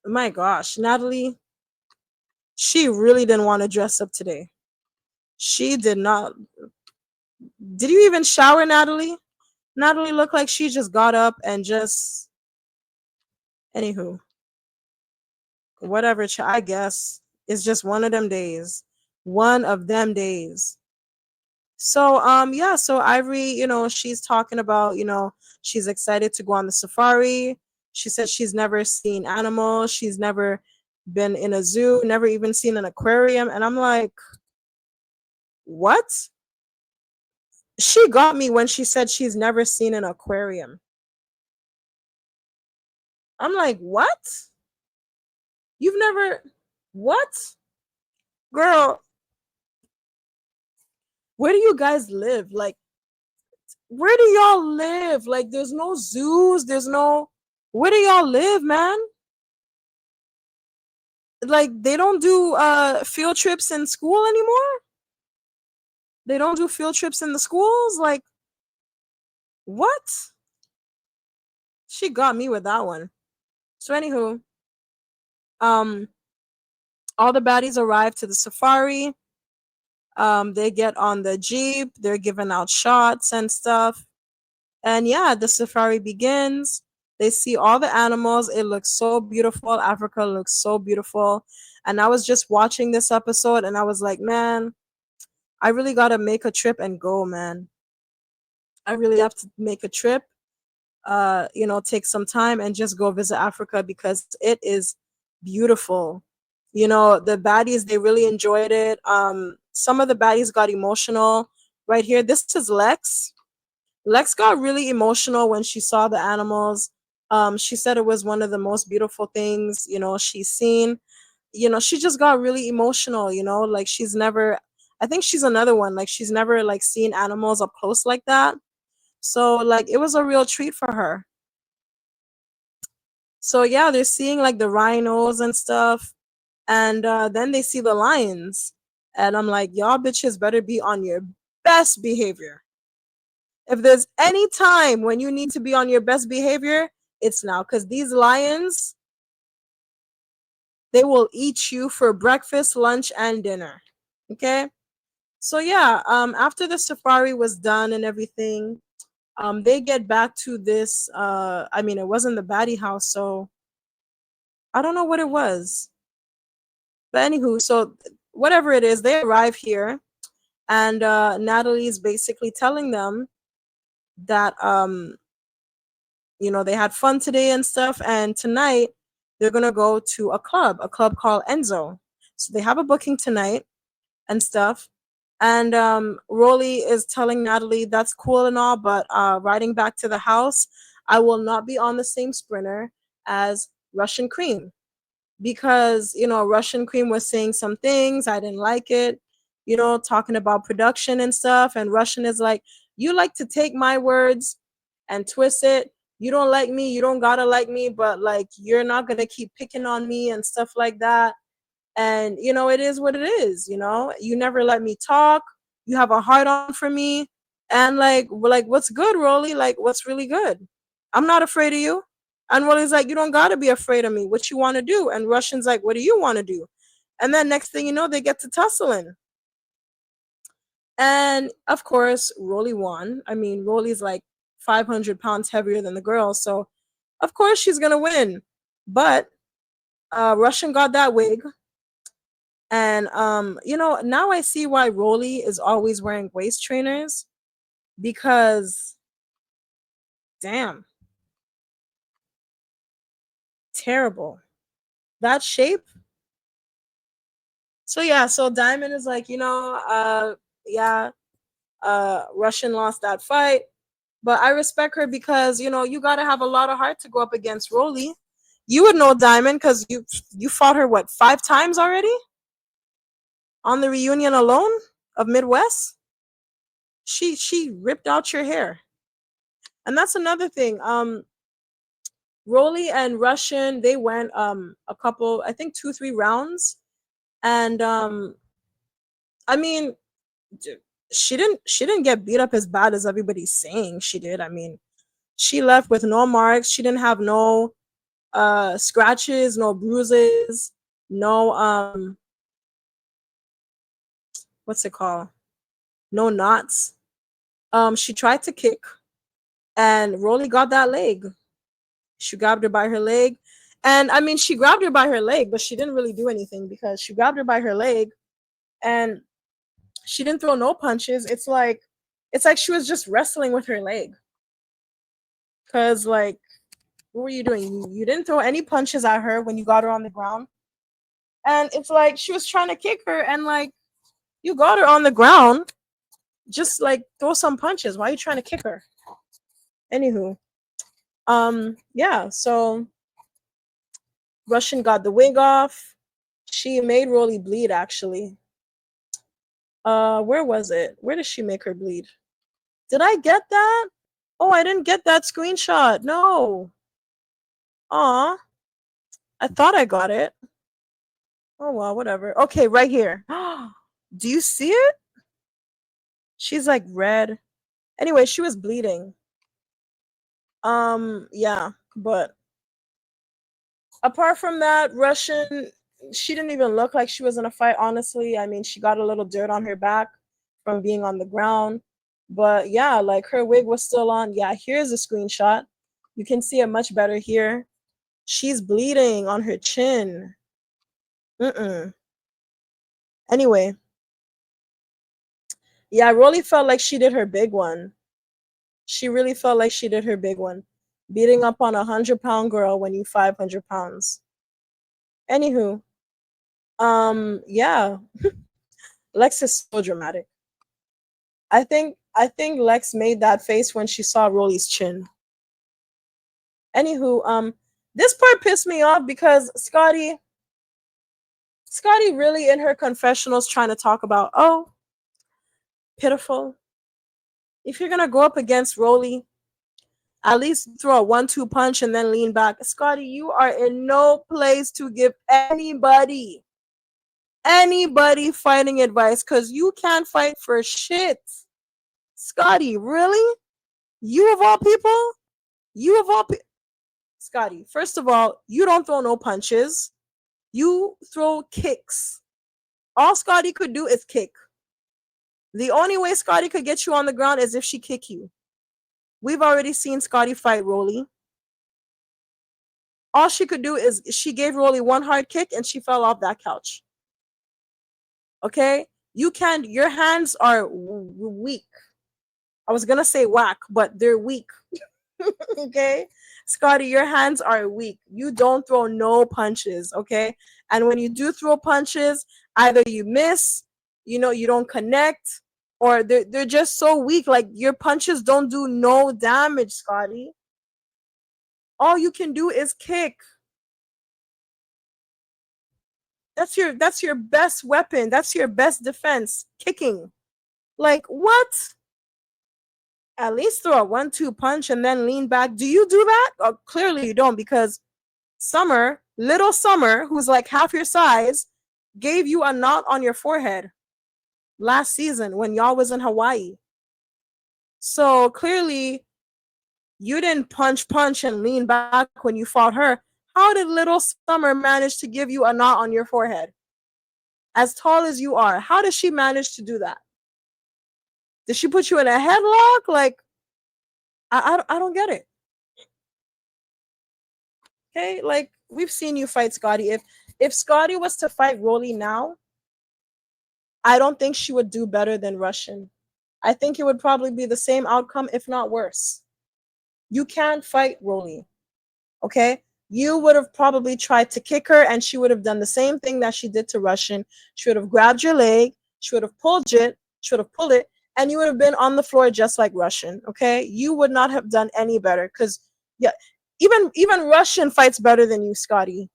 My gosh, Natalie, she really didn't want to dress up today. She did not. Did you even shower, Natalie? Natalie looked like she just got up and just. Anywho, whatever. I guess it's just one of them days. One of them days. So yeah, so Ivory, she's talking about, she's excited to go on the safari. She said she's never seen animals, she's never been in a zoo, never even seen an aquarium, and I'm like, what? She got me when she said she's never seen an aquarium. I'm like, what? You've never, what? Girl, where do you guys live? Like, where do y'all live? Like, there's no zoos, there's no, where do y'all live, man? Like, they don't do field trips in school anymore? They don't do field trips in the schools? Like, what? She got me with that one. So anywho, um all the baddies arrive to the safari. They get on the jeep, they're giving out shots and stuff. And yeah, the safari begins. They see all the animals. It looks so beautiful. Africa looks so beautiful. And I was just watching this episode and I was like, man, I really got to make a trip and go, man. I really have to make a trip, take some time and just go visit Africa because it is beautiful. The baddies, they really enjoyed it. Some of the baddies got emotional. Right here, this is Lex. Lex got really emotional when she saw the animals. She said it was one of the most beautiful things, she's seen. She just got really emotional, like she's never, I think she's another one, like she's never like seen animals up close like that. So like it was a real treat for her. So yeah, they're seeing like the rhinos and stuff. And then they see the lions. And I'm like, y'all bitches better be on your best behavior. If there's any time when you need to be on your best behavior, it's now. Because these lions, they will eat you for breakfast, lunch, and dinner. Okay? So yeah, after the safari was done and everything, they get back to this, I mean, it wasn't the baddie house, so I don't know what it was. But anywho, so whatever it is, they arrive here, and Natalie is basically telling them that they had fun today and stuff. And tonight they're gonna go to a club called Enzo. So they have a booking tonight and stuff. And Rolly is telling Natalie that's cool and all, but riding back to the house, I will not be on the same sprinter as Russian Cream because Russian Cream was saying some things I didn't like it, talking about production and stuff. And Russian is like, you like to take my words and twist it. You don't like me, you don't gotta like me, but like you're not gonna keep picking on me and stuff like that. And it is what it is. You never let me talk. You have a hard on for me. And like what's good, Rolly? Like what's really good? I'm not afraid of you. And Rolly's like, you don't gotta be afraid of me. What you want to do? And Russian's like, what do you want to do? And then next thing you know, they get to tussling. And of course, Rolly won. I mean, Rolly's like 500 pounds heavier than the girl, so of course she's gonna win. But Russian got that wig. And now I see why Rolly is always wearing waist trainers because damn, terrible. That shape. So yeah, so Diamond is like, yeah, Russian lost that fight, but I respect her because, you got to have a lot of heart to go up against Rolly. You would know Diamond cuz you fought her what, 5 times already on the reunion alone of Midwest? She ripped out your hair. And that's another thing. Rolly and Russian, they went a couple, I think 2-3 rounds. And I mean, she didn't get beat up as bad as everybody's saying she did. I mean, she left with no marks. She didn't have no scratches, no bruises, no what's it called? No knots. She tried to kick and Rolly got that leg. She grabbed her by her leg. And I mean, she grabbed her by her leg, but she didn't really do anything because she grabbed her by her leg and she didn't throw no punches. It's like she was just wrestling with her leg. Cause like, what were you doing? You didn't throw any punches at her when you got her on the ground. And it's like she was trying to kick her and like you got her on the ground. Just like throw some punches. Why are you trying to kick her? Anywho. Yeah, so Russian got the wig off. She made Rolly bleed actually. Where was it? Where did she make her bleed? Did I get that? Oh, I didn't get that screenshot. No. Aw. I thought I got it. Oh well, whatever. Okay, right here. Do you see it? She's like red. Anyway, she was bleeding. Yeah, but apart from that, Russian, she didn't even look like she was in a fight, honestly. I mean, she got a little dirt on her back from being on the ground. But yeah, like her wig was still on. Yeah, here's a screenshot. You can see it much better here. She's bleeding on her chin. Mm-mm. Anyway, yeah, Rolly felt like she did her big one. She really felt like she did her big one. Beating up on 100-pound girl when you 500 pounds. Anywho, yeah, Lex is so dramatic. I think Lex made that face when she saw Rolly's chin. Anywho, this part pissed me off because Scotty really in her confessionals trying to talk about, oh, pitiful. If you're gonna go up against Rolly, at least throw a 1-2 punch and then lean back. Scotty, you are in no place to give anybody fighting advice because you can't fight for shit. Scotty, really? You of all people? You of all people? Scotty, first of all, you don't throw no punches. You throw kicks. All Scotty could do is kick. The only way Scotty could get you on the ground is if she kick you. We've already seen Scotty fight Rolly. All she could do is she gave Rolly one hard kick and she fell off that couch. Okay? You can't, your hands are weak. I was gonna say whack, but they're weak. Okay? Scotty, your hands are weak. You don't throw no punches, okay? And when you do throw punches, either you miss, you don't connect, or they're just so weak. Like your punches don't do no damage, Scotty. All you can do is kick. That's your best weapon. That's your best defense. Kicking. Like what? At least throw a 1-2 punch and then lean back. Do you do that? Oh, clearly you don't, because Summer, little Summer, who's like half your size, gave you a knot on your forehead last season when y'all was in Hawaii. So clearly you didn't punch and lean back when you fought her. How did little Summer manage to give you a knot on your forehead? As tall as you are, how does she manage to do that? Did she put you in a headlock? Like, I don't get it. Okay, like we've seen you fight Scotty. If Scotty was to fight Rollie now, I don't think she would do better than Russian. I think it would probably be the same outcome, if not worse. You can't fight Rollie. Okay? You would have probably tried to kick her, and she would have done the same thing that she did to Russian. She would have grabbed your leg, she would have pulled it, and you would have been on the floor just like Russian. Okay? You would not have done any better, because yeah, even Russian fights better than you, Scotty.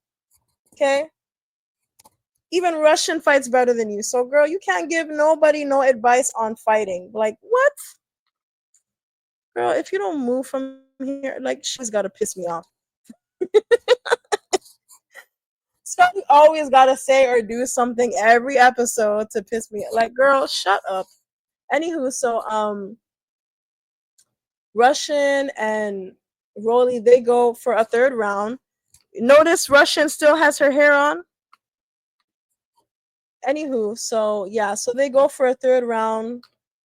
Okay? Even Russian fights better than you. So, girl, you can't give nobody no advice on fighting. Like, what? Girl, if you don't move from here, like, she's got to piss me off. Scotty always got to say or do something every episode to piss me off. Like, girl, shut up. Anywho, so, Russian and Rollie, they go for a third round. Notice Russian still has her hair on. Anywho, so yeah, so they go for a third round.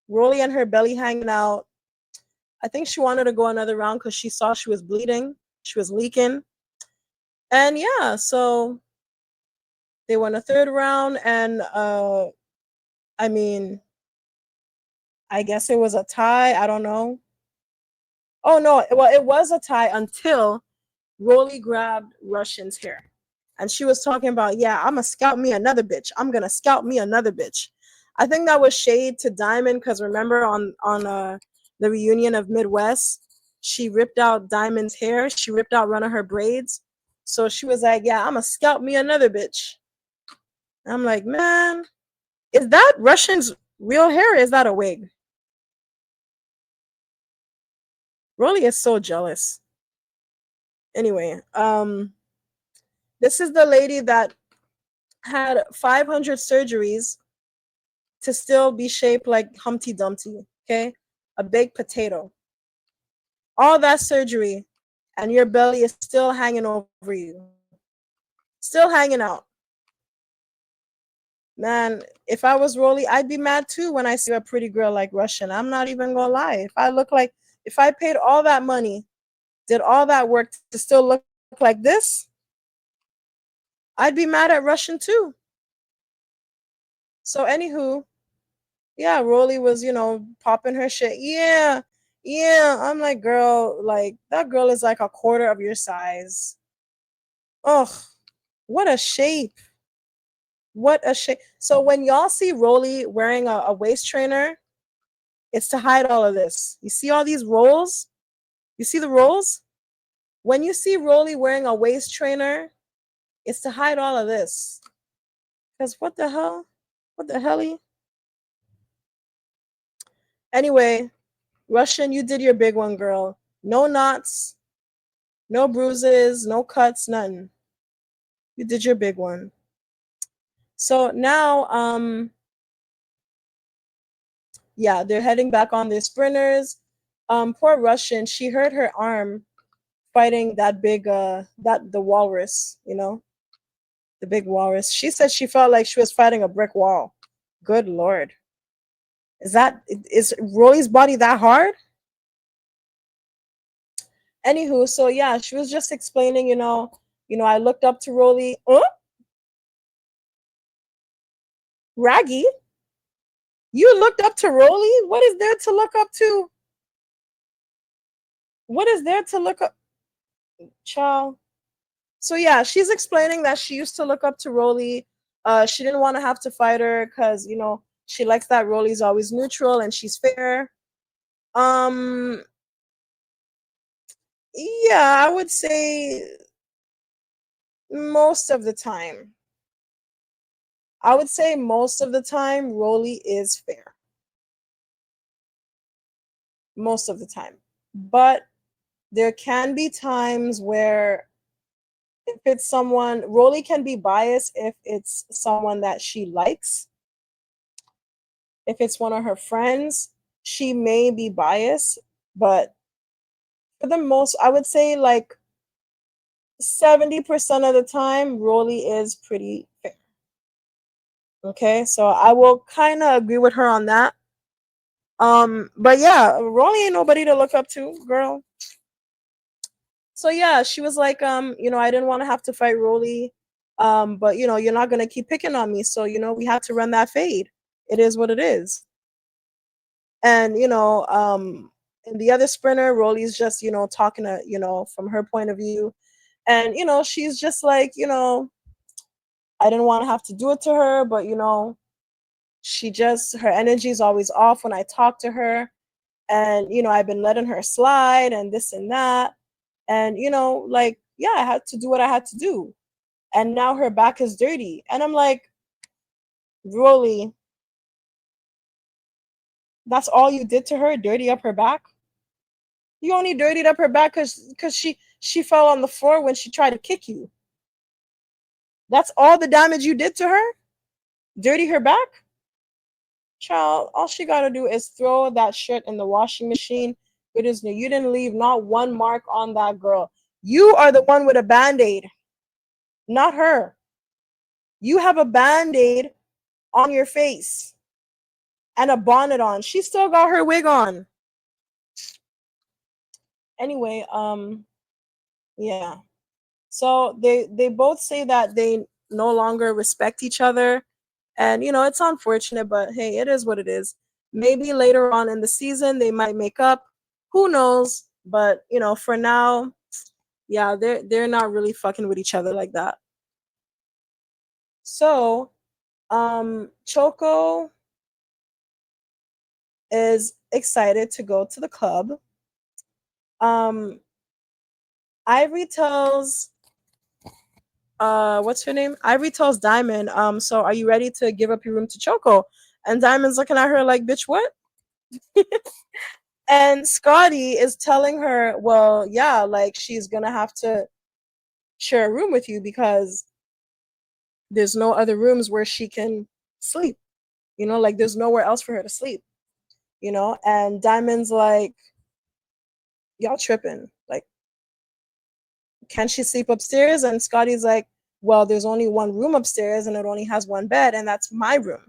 Rollie and her belly hanging out. I think she wanted to go another round because she saw she was bleeding. She was leaking. And yeah, so they won a third round. And I mean, I guess it was a tie. I don't know. Oh no, well, it was a tie until Rollie grabbed Russian's hair. And she was talking about, yeah, I'm gonna scout me another bitch. I'm gonna scout me another bitch. I think that was shade to Diamond, because remember on the reunion of Midwest, she ripped out Diamond's hair. She ripped out one of her braids. So she was like, yeah, I'm gonna scout me another bitch. And I'm like, man, is that Russian's real hair? Or is that a wig? Rollie is so jealous. Anyway, this is the lady that had 500 surgeries to still be shaped like Humpty Dumpty, okay? A baked potato. All that surgery, and your belly is still hanging over you. Still hanging out. Man, if I was Rollie, I'd be mad too when I see a pretty girl like Russian. I'm not even gonna lie. If I paid all that money, did all that work to still look like this, I'd be mad at Russian too. So anywho, yeah, Rollie was, popping her shit. Yeah, yeah. I'm like, girl, like that girl is like a quarter of your size. Ugh, what a shape. What a shape. So when y'all see Rollie wearing a waist trainer, it's to hide all of this. You see all these rolls? You see the rolls? When you see Rollie wearing a waist trainer, it's to hide all of this. Because what the hell? What the hell? Anyway, Russian, you did your big one, girl. No knots, no bruises, no cuts, nothing. You did your big one. So now, yeah, they're heading back on their sprinters. Poor Russian, she hurt her arm fighting that big, the walrus, the big walrus. She said she felt like she was fighting a brick wall. Good Lord. Is Rollie's body that hard? Anywho, so yeah, she was just explaining, I looked up to Rollie. Raggy? You looked up to Rollie? What is there to look up to? What is there to look up? Ciao. So yeah, she's explaining that she used to look up to Rollie. She didn't want to have to fight her because she likes that Rollie's always neutral and she's fair. Um, yeah, I would say most of the time. I would say most of the time, Rollie is fair. Most of the time, but there can be times where if it's someone, Rollie can be biased if it's someone that she likes. If it's one of her friends, she may be biased, but for the most, I would say like 70% of the time, Rollie is pretty fair. Okay, so I will kind of agree with her on that. But yeah, Rollie ain't nobody to look up to, girl. So yeah, she was like, I didn't want to have to fight Rollie. But you're not gonna keep picking on me. So, we had to run that fade. It is what it is. And in the other sprinter, Rollie's just, talking to, from her point of view. And, she's just like, I didn't want to have to do it to her, but her energy is always off when I talk to her. And, I've been letting her slide and this and that. And, like, yeah, I had to do what I had to do. And now her back is dirty. And I'm like, Rollie, that's all you did to her, dirty up her back? You only dirtied up her back because she fell on the floor when she tried to kick you. That's all the damage you did to her? Dirty her back? Child, all she gotta do is throw that shirt in the washing machine. It is new. You didn't leave not one mark on that girl. You are the one with a band-aid, not her. You have a band-aid on your face and a bonnet on. She still got her wig on. Anyway, yeah. So they both say that they no longer respect each other. And it's unfortunate, but hey, it is what it is. Maybe later on in the season they might make up. Who knows? But for now, yeah, they're not really fucking with each other like that. So, Choco is excited to go to the club. Um, Ivory tells what's her name? Ivory tells Diamond, so are you ready to give up your room to Choco? And Diamond's looking at her like, bitch, what? And Scotty is telling her, well, yeah, like she's gonna have to share a room with you because there's no other rooms where she can sleep. Like there's nowhere else for her to sleep. And Diamond's like, y'all tripping. Like, can she sleep upstairs? And Scotty's like, well, there's only one room upstairs and it only has one bed, and that's my room.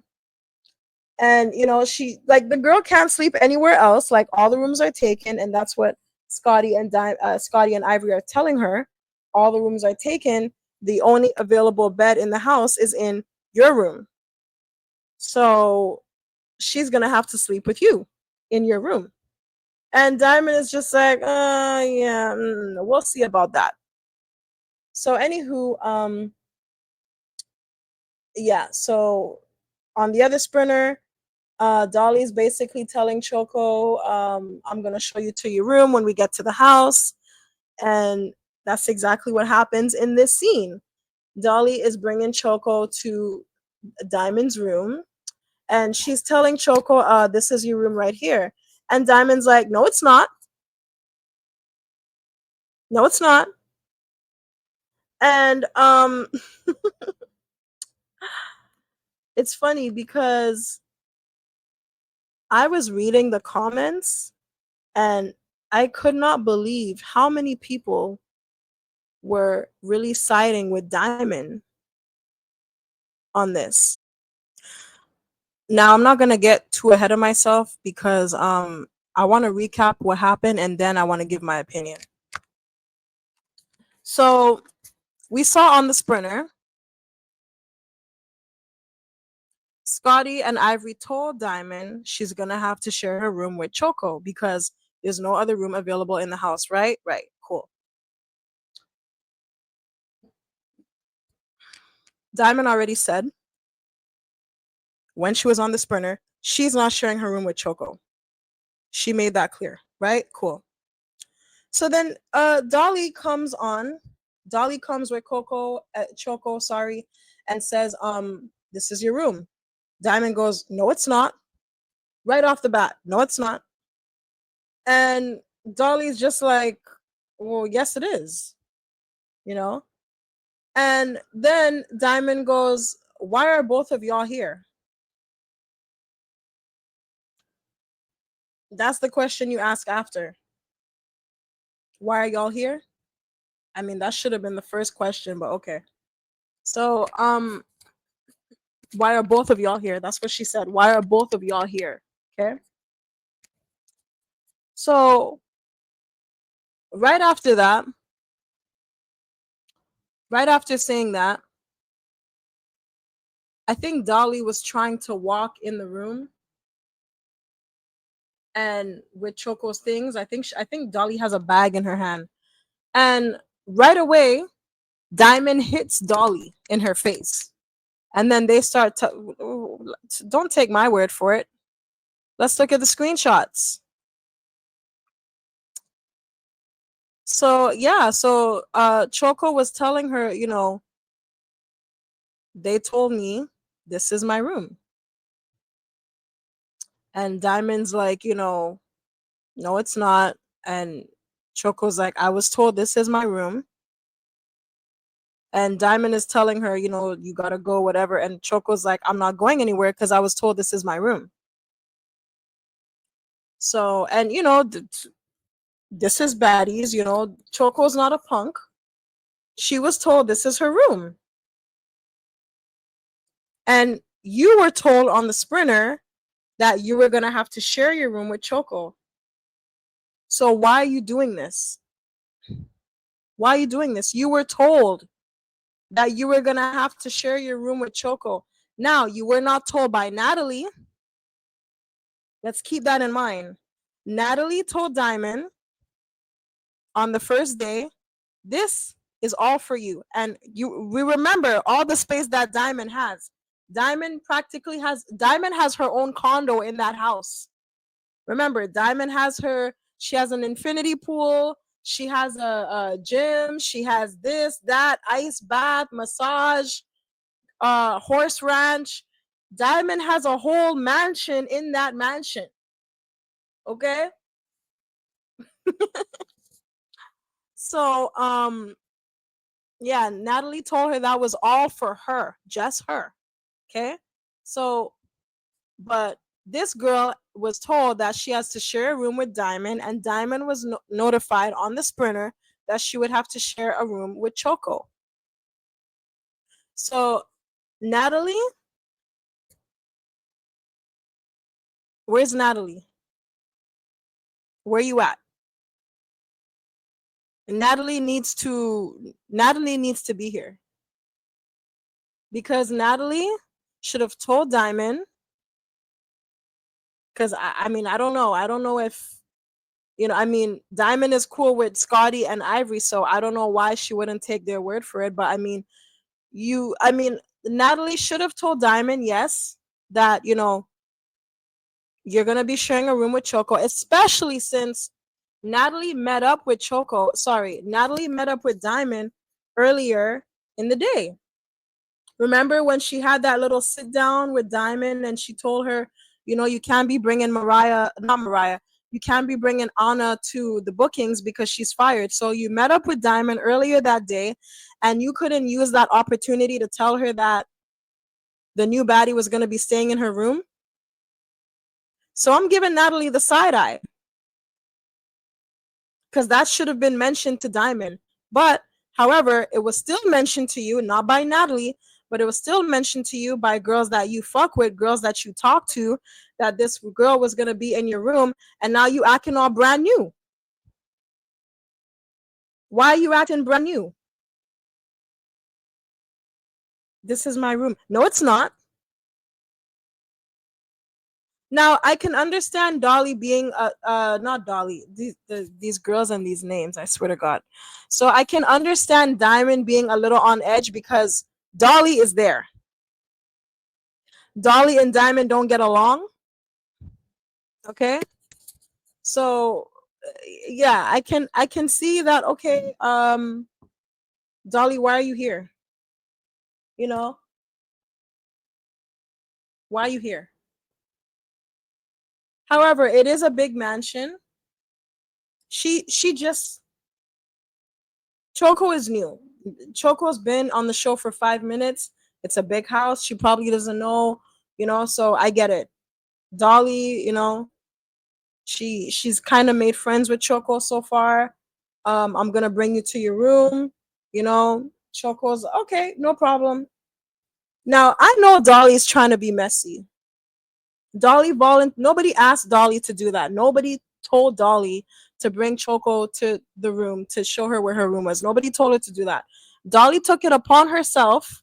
And she like the girl can't sleep anywhere else. Like all the rooms are taken, and that's what Scotty and Ivory are telling her. All the rooms are taken. The only available bed in the house is in your room. So she's gonna have to sleep with you in your room. And Diamond is just like, yeah, we'll see about that. So anywho, yeah. So on the other sprinter, Dolly's basically telling Choco, I'm gonna show you to your room when we get to the house, and that's exactly what happens in this scene. Dolly is bringing Choco to Diamond's room, and she's telling Choco, this is your room right here. And Diamond's like, no, it's not. No, it's not. And it's funny because I was reading the comments and I could not believe how many people were really siding with Diamond on this. Now, I'm not going to get too ahead of myself because I want to recap what happened and then I want to give my opinion. So, we saw on the sprinter, Scotty and Ivory told Diamond she's going to have to share her room with Choco because there's no other room available in the house, right? Right. Cool. Diamond already said when she was on the sprinter, she's not sharing her room with Choco. She made that clear, right? Cool. So then Dolly comes on. Dolly comes with Choco, sorry, and says, this is your room. Diamond goes, no, it's not. Right off the bat, no, it's not. And Dolly's just like, well, yes, it is, you know? And then Diamond goes, why are both of y'all here? That's the question you ask after. Why are y'all here? I mean, that should have been the first question, but okay. So, why are both of y'all here? That's what she said. Why are both of y'all here? Okay. So, right after that, right after saying that, I think Dolly was trying to walk in the room and with Choco's things, I think Dolly has a bag in her hand. And right away, Diamond hits Dolly in her face. And then they start to, don't take my word for it. Let's look at the screenshots. So yeah, so Choco was telling her, they told me this is my room. And Diamond's like, no, it's not. And Choco's like, I was told this is my room. And Diamond is telling her, you gotta go, whatever. And Choco's like, I'm not going anywhere because I was told this is my room. So, and this is Baddies, Choco's not a punk. She was told this is her room. And you were told on the sprinter that you were going to have to share your room with Choco. So why are you doing this? Why are you doing this? You were told that you were going to have to share your room with Choco. Now, you were not told by Natalie. Let's keep that in mind. Natalie told Diamond on the first day, this is all for you. And we remember all the space that Diamond has. Diamond has her own condo in that house. Remember, Diamond she has an infinity pool. She has a gym. She has this, that, ice bath, massage, horse ranch. Diamond has a whole mansion in that mansion. Okay? So, yeah, Natalie told her that was all for her, just her. Okay? So, but this girl was told that she has to share a room with Diamond, and Diamond was notified on the sprinter that she would have to share a room with Choco. So, Natalie, where's Natalie? Where you at? Natalie needs to be here because Natalie should have told Diamond. Because I mean, I don't know. I don't know if I mean, Diamond is cool with Scotty and Ivory, so I don't know why she wouldn't take their word for it. But I mean, Natalie should have told Diamond, yes, that you're gonna be sharing a room with Choco, especially since Natalie met up with Diamond earlier in the day. Remember when she had that little sit down with Diamond and she told her, you can't be bringing not Mariah, you can't be bringing Anna to the bookings because she's fired. So you met up with Diamond earlier that day and you couldn't use that opportunity to tell her that the new baddie was going to be staying in her room. So I'm giving Natalie the side eye because that should have been mentioned to Diamond. But however, it was still mentioned to you, not by Natalie, but it was still mentioned to you by girls that you fuck with, girls that you talk to, that this girl was going to be in your room, and now you acting all brand new. Why are you acting brand new? This is my room. No, it's not. Now I can understand Dolly being not Dolly, these girls and these names, I swear to God. So I can understand Diamond being a little on edge because Dolly is there. Dolly and Diamond don't get along. Okay. So yeah, I can see that. Okay, Dolly, why are you here? You know, why are you here? However, it is a big mansion. She just Choco is new. Choco's been on the show for 5 minutes. It's a big house. She probably doesn't know, so I get it. Dolly, she's kind of made friends with Choco so far. I'm gonna bring you to your room. Choco's okay, no problem. Now I know Dolly's trying to be messy. Nobody asked Dolly to do that. Nobody told Dolly to bring Choco to the room to show her where her room was. Nobody told her to do that. Dolly took it upon herself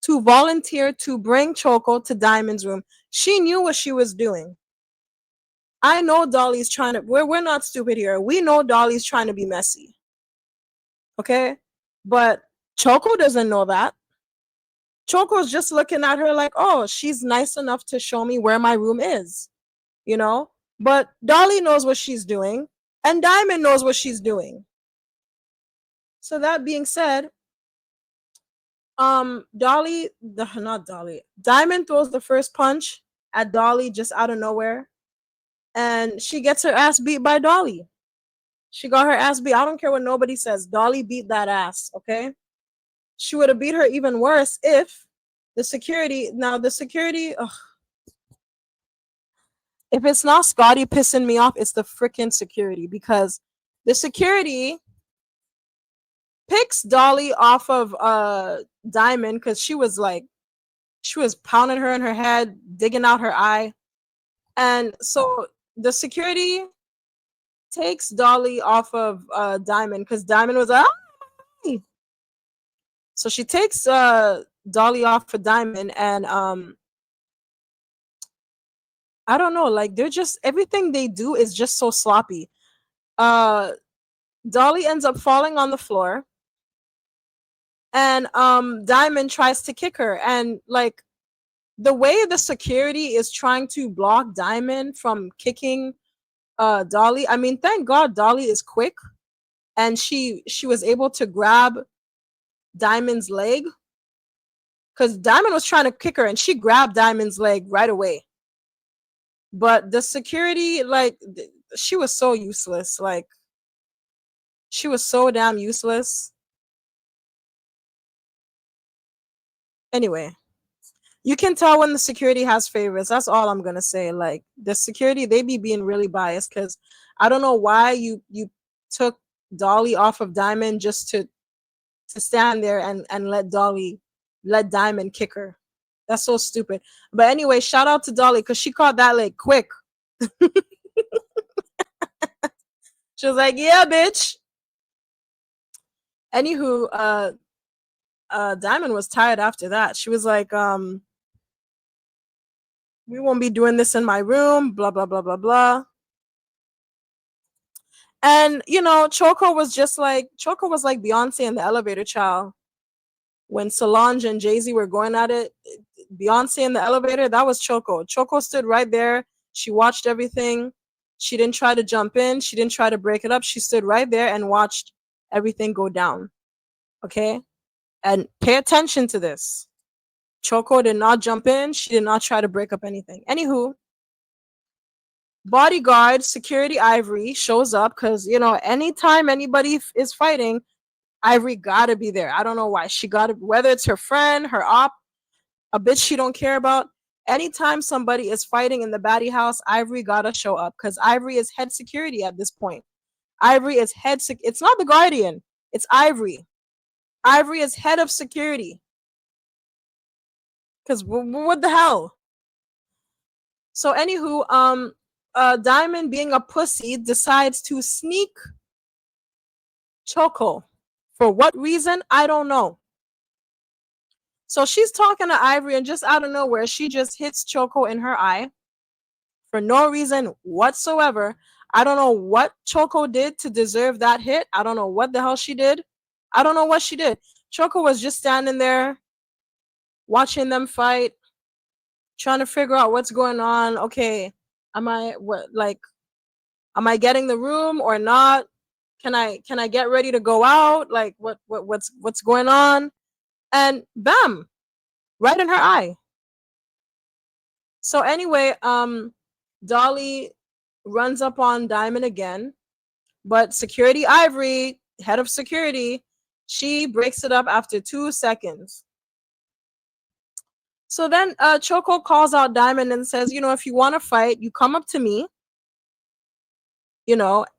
to volunteer to bring Choco to Diamond's room. She knew what she was doing. I know Dolly's trying to we're not stupid here. We know Dolly's trying to be messy. Okay? But Choco doesn't know that. Choco's just looking at her like, oh, she's nice enough to show me where my room is, you know? But Dolly knows what she's doing, and Diamond knows what she's doing. So that being said, not Dolly. Diamond throws the first punch at Dolly just out of nowhere, and she gets her ass beat by Dolly. She got her ass beat. I don't care what nobody says. Dolly beat that ass, okay? She would have beat her even worse if ugh, if it's not Scotty pissing me off, it's the freaking security, because the security picks Dolly off of Diamond because she was pounding her in her head, digging out her eye. And so the security takes Dolly off of Diamond because Diamond was like, ah! So she takes Dolly off of Diamond, and I don't know, like they're just everything they do is just so sloppy. Uh Dolly ends up falling on the floor, and Diamond tries to kick her, and like the way the security is trying to block Diamond from kicking Dolly. I mean, thank God Dolly is quick, and she was able to grab Diamond's leg, cuz Diamond was trying to kick her and she grabbed Diamond's leg right away. But the security, like, she was so useless. Like, she was so damn useless. Anyway, you can tell when the security has favorites. That's all I'm gonna say. Like, the security, they be being really biased, because I don't know why you took Dolly off of Diamond just to stand there and let Diamond kick her. That's so stupid. But anyway, shout out to Dolly because she caught that leg quick. She was like, "Yeah, bitch." Anywho, Diamond was tired after that. She was like, "We won't be doing this in my room." Blah blah blah blah blah. And Choco was like Beyonce in the elevator, child. When Solange and Jay-Z were going at it, Beyonce in the elevator, that was Choco. Choco stood right there. She watched everything. She didn't try to jump in. She didn't try to break it up. She stood right there and watched everything go down. Okay? And pay attention to this. Choco did not jump in. She did not try to break up anything. Anywho, bodyguard security Ivory shows up because, anytime anybody is fighting, Ivory gotta be there. I don't know why. She gotta, whether it's her friend, her op, a bitch she don't care about. Anytime somebody is fighting in the baddie house, Ivory gotta show up because Ivory is head security at this point. Ivory is it's not the Guardian. It's Ivory. Ivory is head of security. Because what the hell? So anywho, Diamond, being a pussy, decides to sneak Choco. For what reason? I don't know. So she's talking to Ivory, and just out of nowhere, she just hits Choco in her eye for no reason whatsoever. I don't know what Choco did to deserve that hit. I don't know what the hell she did. I don't know what she did. Choco was just standing there. watching them fight, trying to figure out what's going on. Okay, am I getting the room or not? Can I get ready to go out? Like what's going on? And bam, right in her eye. So anyway, Dolly runs up on Diamond again, but security Ivory, head of security, she breaks it up after 2 seconds. So then Choco calls out Diamond and says, if you want to fight, you come up to me,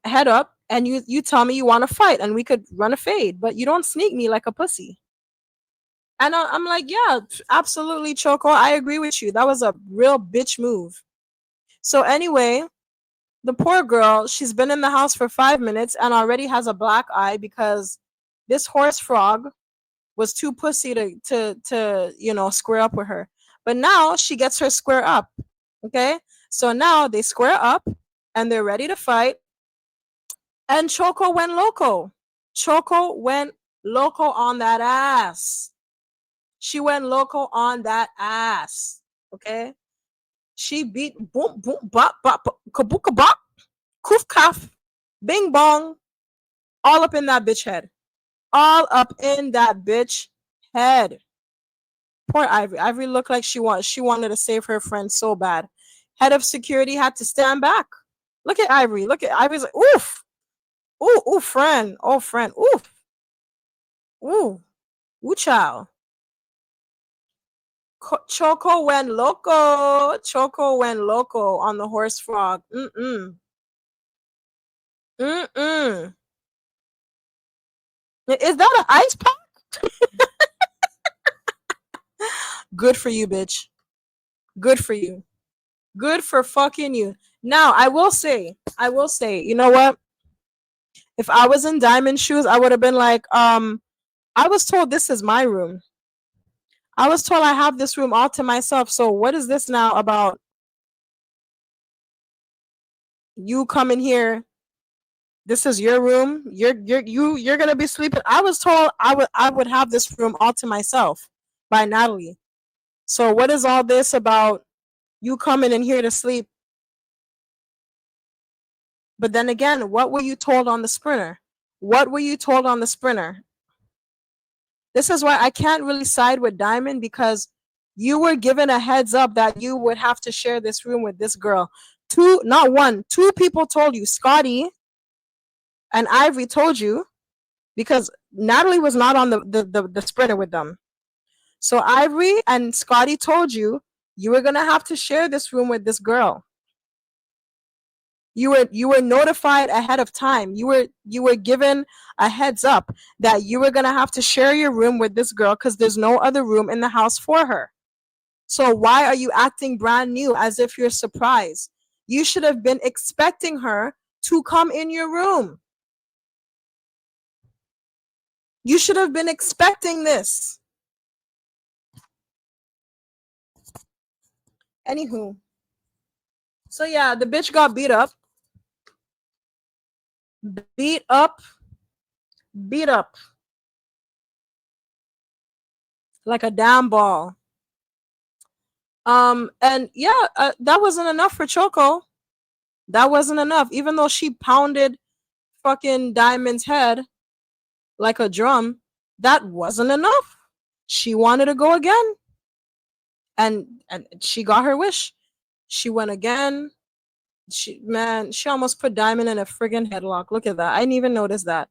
head up, and you tell me you want to fight and we could run a fade, but you don't sneak me like a pussy. And I'm like, yeah, absolutely, Choco. I agree with you. That was a real bitch move. So anyway, the poor girl, she's been in the house for 5 minutes and already has a black eye because this horse frog was too pussy to square up with her. But now she gets her square up. Okay? So now they square up and they're ready to fight. And Choco went loco. Choco went loco on that ass. She went loco on that ass. Okay? She beat boom boom bop bop kabuka bop koof kaf bing bong all up in that bitch head. All up in that bitch head. Poor Ivory. Ivory looked like she wanted to save her friend so bad. Head of security had to stand back. Look at Ivory. Look at Ivory's like, oof. Ooh, ooh, friend. Oh, friend. Oof. Ooh. Ooh, child. Choco went loco. Choco went loco on the horse frog. Mm-mm. Mm-mm. Is that an ice pack? Good for you, bitch. Good for you. Good for fucking you. Now, you know what? If I was in Diamond shoes, I would have been like, I was told this is my room. I was told I have this room all to myself. So what is this now about you coming here? This is your room. You're gonna be sleeping. I was told I would have this room all to myself by Natalie. So what is all this about you coming in here to sleep? But then again, what were you told on the sprinter? What were you told on the sprinter? This is why I can't really side with Diamond because you were given a heads up that you would have to share this room with this girl. Two, not one, two people told you. Scotty and Ivory told you because Natalie was not on the sprinter with them. So Ivory and Scotty told you were gonna have to share this room with this girl. You were notified ahead of time. You were given a heads up that you were gonna have to share your room with this girl because there's no other room in the house for her. So why are you acting brand new as if you're surprised? You should have been expecting her to come in your room. You should have been expecting this. Anywho. So yeah, the bitch got beat up. Beat up. Beat up. Like a damn ball. And yeah, that wasn't enough for Choco. That wasn't enough. Even though she pounded fucking Diamond's head like a drum, that wasn't enough. She wanted to go again. And she got her wish. She went again. She almost put Diamond in a friggin' headlock. Look at that. I didn't even notice that.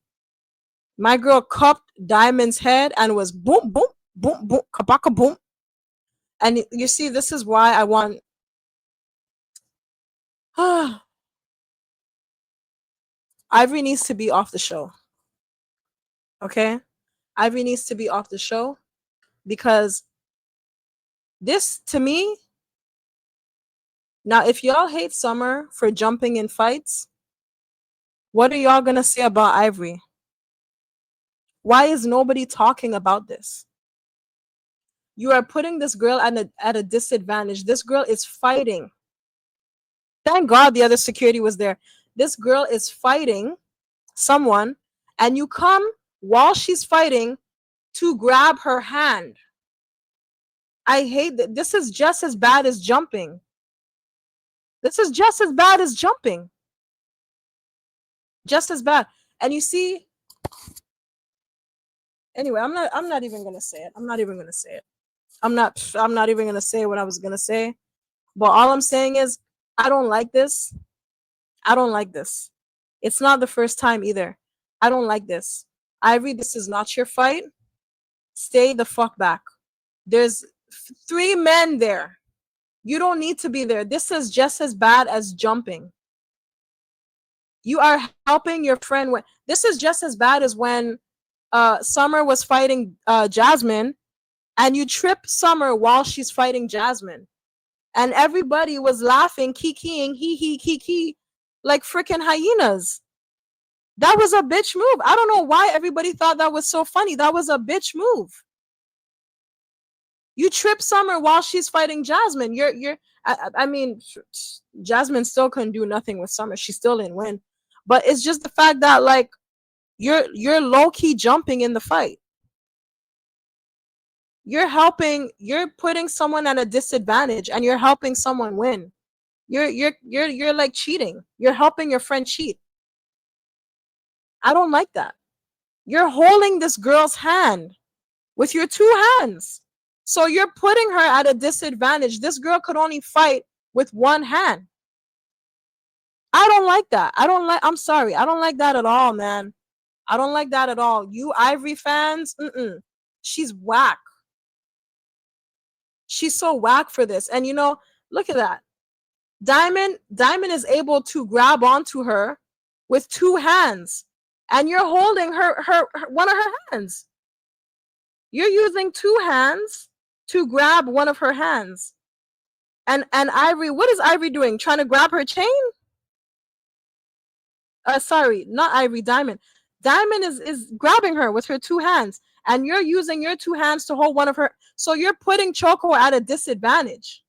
My girl cupped Diamond's head and was boom, boom, boom, boom, kabaka boom. And you see, this is why I want Ivory needs to be off the show. Okay? Ivory needs to be off the show because this, to me, now if y'all hate Summer for jumping in fights, what are y'all gonna say about Ivory? Why is nobody talking about this? You are putting this girl at a disadvantage. This girl is fighting. Thank God the other security was there. This girl is fighting someone, and you come while she's fighting to grab her hand. I hate that. This is just as bad as jumping. This is just as bad as jumping. Just as bad. And you see, anyway, I'm not even gonna say it. I'm not even gonna say it. I'm not even gonna say what I was gonna say. But all I'm saying is I don't like this. I don't like this. It's not the first time either. I don't like this. Ivory, this is not your fight. Stay the fuck back. There's three men there. You don't need to be there. This is just as bad as jumping. You are helping your friend. This is just as bad as when Summer was fighting Jasmine, and you trip Summer while she's fighting Jasmine, and everybody was laughing, kikiing, hee kiki, like freaking hyenas. That was a bitch move. I don't know why everybody thought that was so funny. That was a bitch move. You trip Summer while she's fighting Jasmine. I mean, Jasmine still couldn't do nothing with Summer. She still didn't win. But it's just the fact that like you're low key jumping in the fight. You're putting someone at a disadvantage and you're helping someone win. You're like cheating. You're helping your friend cheat. I don't like that. You're holding this girl's hand with your two hands. So you're putting her at a disadvantage. This girl could only fight with one hand. I don't like that. I'm sorry. I don't like that at all, man. I don't like that at all. You Ivory fans, she's whack. She's so whack for this. And look at that. Diamond is able to grab onto her with two hands. And you're holding her one of her hands. You're using two hands to grab one of her hands. And Ivory, what is Ivory doing? Trying to grab her chain? Sorry, not Ivory, Diamond. Diamond is grabbing her with her two hands, and you're using your two hands to hold one of her. So you're putting Choco at a disadvantage.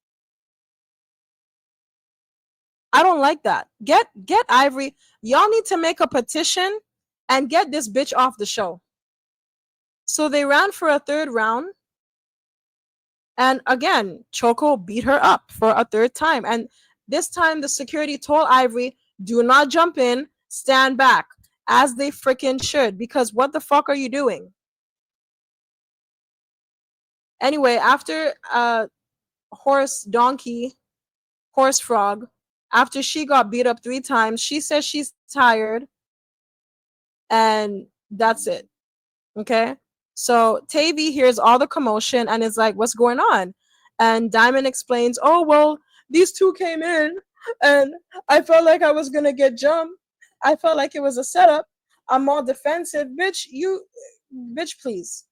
I don't like that. Get Ivory. Y'all need to make a petition and get this bitch off the show. So they ran for a third round. And again, Choco beat her up for a third time. And this time the security told Ivory, do not jump in, stand back, as they freaking should, because what the fuck are you doing? Anyway, after horse frog, after she got beat up 3 times, she says she's tired, and that's it. Okay? So Tavy hears all the commotion and is like, what's going on? And Diamond explains, oh, well, these two came in and I felt like I was going to get jumped. I felt like it was a setup. I'm all defensive. Bitch, please.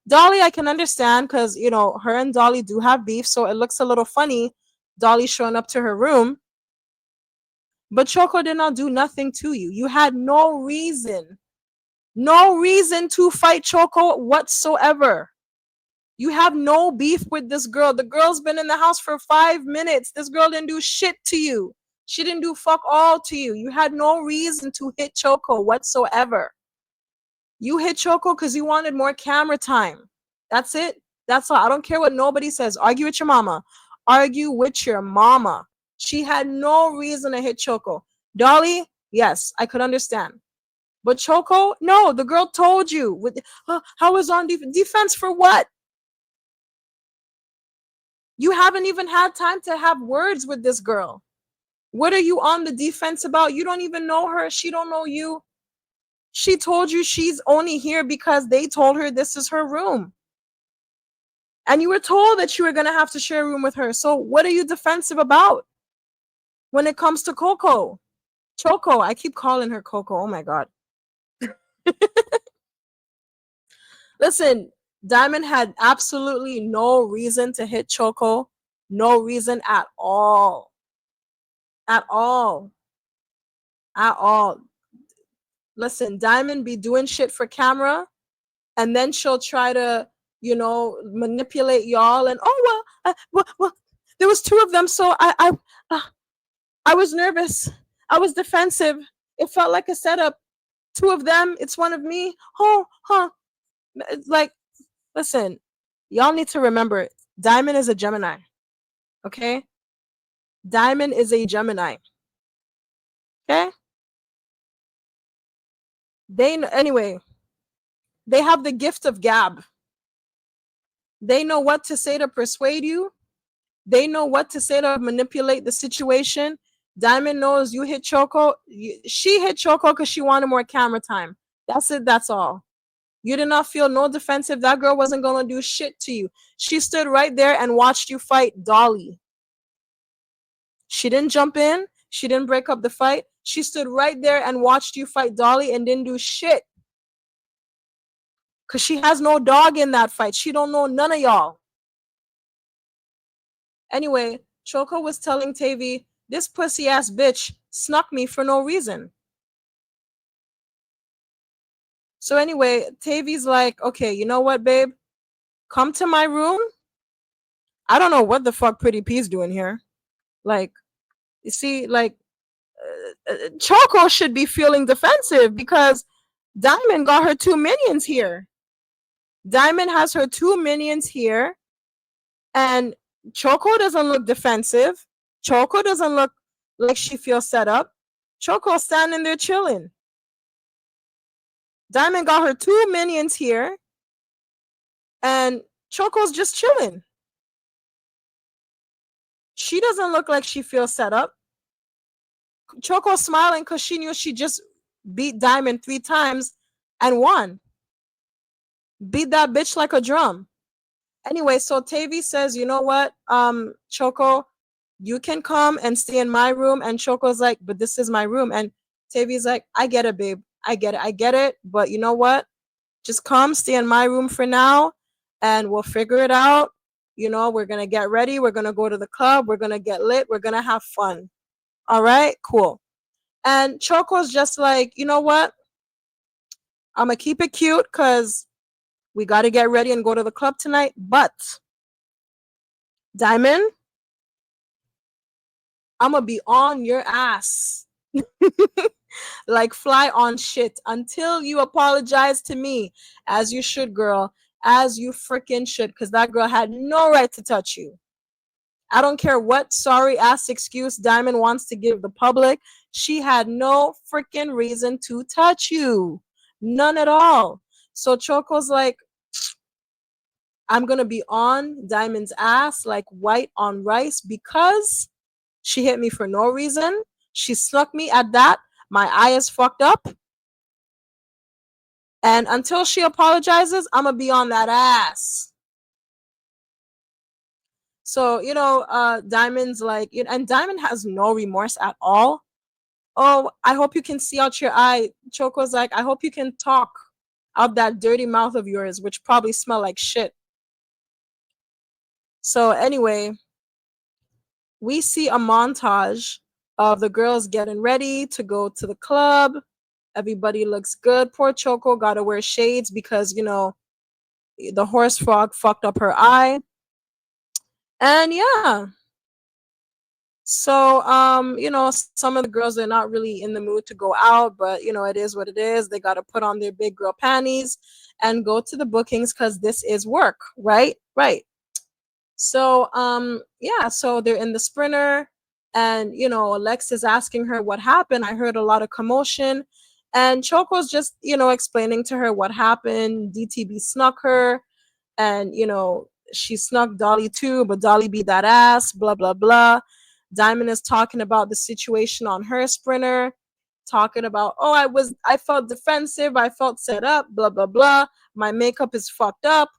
Dolly, I can understand because, her and Dolly do have beef. So it looks a little funny. Dolly showing up to her room. But Choco did not do nothing to you. You had no reason to fight Choco whatsoever. You have no beef with this girl. The girl's been in the house for 5 minutes. This girl didn't do shit to you. She didn't do fuck all to you. You had no reason to hit Choco whatsoever. You hit Choco because you wanted more camera time. That's it. That's all. I don't care what nobody says. Argue with your mama. Argue with your mama. She had no reason to hit Choco. Dolly, yes, I could understand. But Choco, no, the girl told you. I was on defense for what? You haven't even had time to have words with this girl. What are you on the defense about? You don't even know her. She don't know you. She told you she's only here because they told her this is her room. And you were told that you were going to have to share a room with her. So what are you defensive about when it comes to Choco? I keep calling her Coco. Oh my God. Listen, Diamond had absolutely no reason to hit Choco. No reason at all. At all. At all. Listen, Diamond be doing shit for camera, and then she'll try to, manipulate y'all. And well, there was 2 of them, so I was nervous. I was defensive. It felt like a setup. 2 of them. It's one of me. Oh, huh. Like, listen, Y'all need to remember, Diamond is a Gemini. Okay? Diamond is a Gemini. Okay? Anyway, they have the gift of gab. They know what to say to persuade you. They know what to say to manipulate the situation. Diamond knows you hit Choco. She hit Choco because she wanted more camera time. That's it. That's all. You did not feel no defensive. That girl wasn't going to do shit to you. She stood right there and watched you fight Dolly. She didn't jump in. She didn't break up the fight. She stood right there and watched you fight Dolly and didn't do shit. Because she has no dog in that fight. She don't know none of y'all. Anyway, Choco was telling Tavy, this pussy ass bitch snuck me for no reason. So anyway, Tavy's like, okay, you know what, babe? Come to my room. I don't know what the fuck Pretty P's doing here. Like, you see, like, Choco should be feeling defensive because Diamond got her 2 minions here. Diamond has her 2 minions here, and Choco doesn't look defensive. Choco doesn't look like she feels set up. Choco's standing there chilling. Diamond got her 2 minions here, and Choco's just chilling. She doesn't look like she feels set up. Choco's smiling because she knew she just beat Diamond 3 times and won. Beat that bitch like a drum. Anyway, so Tavy says, you know what, Choco, you can come and stay in my room. And Choco's like, but this is my room. And Tavy's like, I get it, babe. I get it. But you know what? Just come stay in my room for now and we'll figure it out. You know, we're going to get ready. We're going to go to the club. We're going to get lit. We're going to have fun. All right, cool. And Choco's just like, you know what? I'm going to keep it cute because we got to get ready and go to the club tonight. But Diamond, I'm going to be on your ass. Like fly on shit until you apologize to me, as you should, girl, as you freaking should, because that girl had no right to touch you. I don't care what sorry ass excuse Diamond wants to give the public. She had no freaking reason to touch you. None at all. So Choco's like, I'm going to be on Diamond's ass like white on rice because she hit me for no reason. She snuck me at that. My eye is fucked up. And until she apologizes, I'm going to be on that ass. So, you know, Diamond's like, and Diamond has no remorse at all. Oh, I hope you can see out your eye. Choco's like, I hope you can talk out that dirty mouth of yours, which probably smell like shit. So anyway, we see a montage of the girls getting ready to go to the club. Everybody looks good. Poor Choco got to wear shades because, you know, the horse frog fucked up her eye. And yeah. So, you know, some of the girls, they're not really in the mood to go out, but, you know, it is what it is. They got to put on their big girl panties and go to the bookings because this is work, right? Right. So, yeah, so they're in the sprinter and, you know, Lex is asking her what happened. I heard a lot of commotion and Choco's just, you know, explaining to her what happened. DTB snuck her and, you know, she snuck Dolly too, but Dolly beat that ass, blah, blah, blah. Diamond is talking about the situation on her sprinter, talking about, oh, I felt defensive, I felt set up, blah, blah, blah. My makeup is fucked up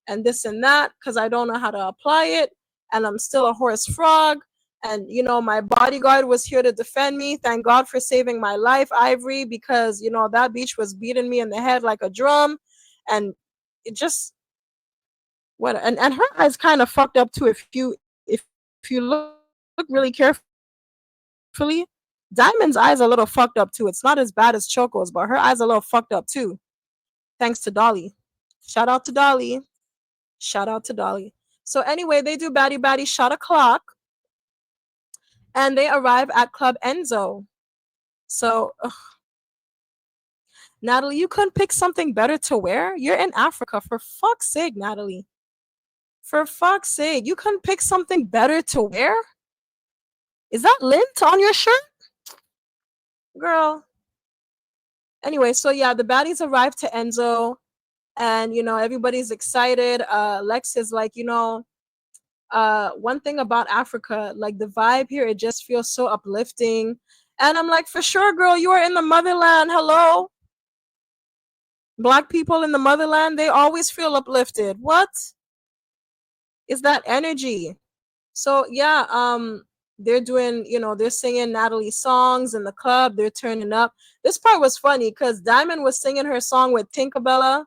and this and that because I don't know how to apply it. And I'm still a horse frog. And, you know, my bodyguard was here to defend me. Thank God for saving my life, Ivory, because, you know, that bitch was beating me in the head like a drum. And it just, what, and her eyes kind of fucked up too. If you look really carefully, Diamond's eyes a little fucked up too. It's not as bad as Choco's, but her eyes a little fucked up too. Thanks to Dolly. Shout out to Dolly. Shout out to Dolly. So anyway, they do Baddie Baddie shot o'clock and they arrive at Club Enzo. So Natalie, you couldn't pick something better to wear? You're in Africa, for fuck's sake, Natalie. For fuck's sake, you couldn't pick something better to wear? Is that lint on your shirt? Girl. Anyway, so yeah, the baddies arrived to Enzo, and everybody's excited. Lex is like, one thing about Africa, like the vibe here, it just feels so uplifting. And I'm like, for sure, girl, you are in the motherland. Hello? Black people in the motherland, they always feel uplifted. What is that energy? So yeah, they're doing, they're singing Natalie's songs in the club. They're turning up. This part was funny because Diamond was singing her song with Tinkerbella.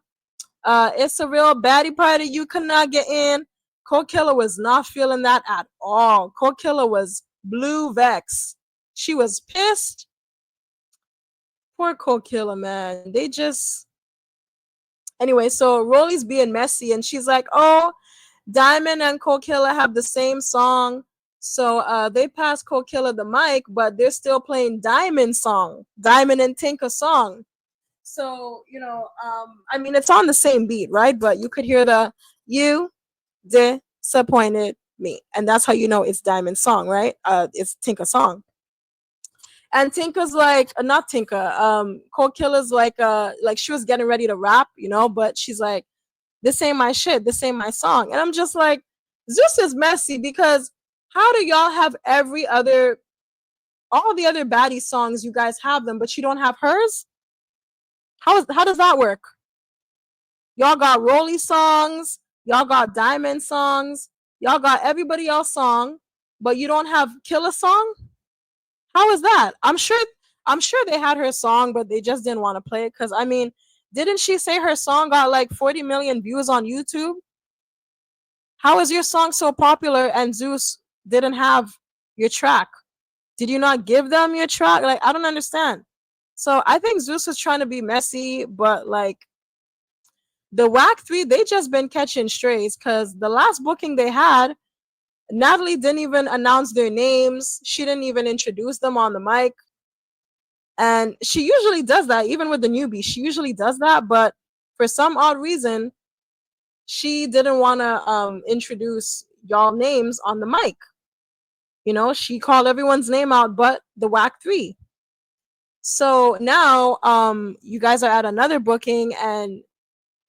It's a real baddie party. You cannot get in. Cold Killer was not feeling that at all. Cold Killer was blue vex. She was pissed. Poor Cold Killer, man. They just anyway. So Rollie's being messy, and she's like, "Oh, Diamond and Cold Killer have the same song." So they passed Cold Killer the mic, but they're still playing Diamond's song, Diamond and Tinker song. So, I mean, it's on the same beat, right? But you could hear the "you disappointed me," and that's how you know it's Diamond's song, right? It's Tinker's song. And Tinker's like, not Tinker, Cold Killer's like she was getting ready to rap, but she's like, this ain't my shit, this ain't my song. And I'm just like, Zeus is messy because how do y'all have all the other baddie songs, you guys have them, but you don't have hers? How does that work? Y'all got Rollie songs, y'all got Diamond songs, y'all got everybody else song, but you don't have Killer song? How is that? I'm sure they had her song, but they just didn't want to play it. Cause I mean, didn't she say her song got like 40 million views on YouTube? How is your song so popular and Zeus didn't have your track? Did you not give them your track? Like, I don't understand. So I think Zeus was trying to be messy, but like the Whack 3, they just been catching strays because the last booking they had, Natalie didn't even announce their names. She didn't even introduce them on the mic. And she usually does that, even with the newbie. She usually does that, but for some odd reason, she didn't want to introduce y'all names on the mic. She called everyone's name out but the Whack 3. So now you guys are at another booking and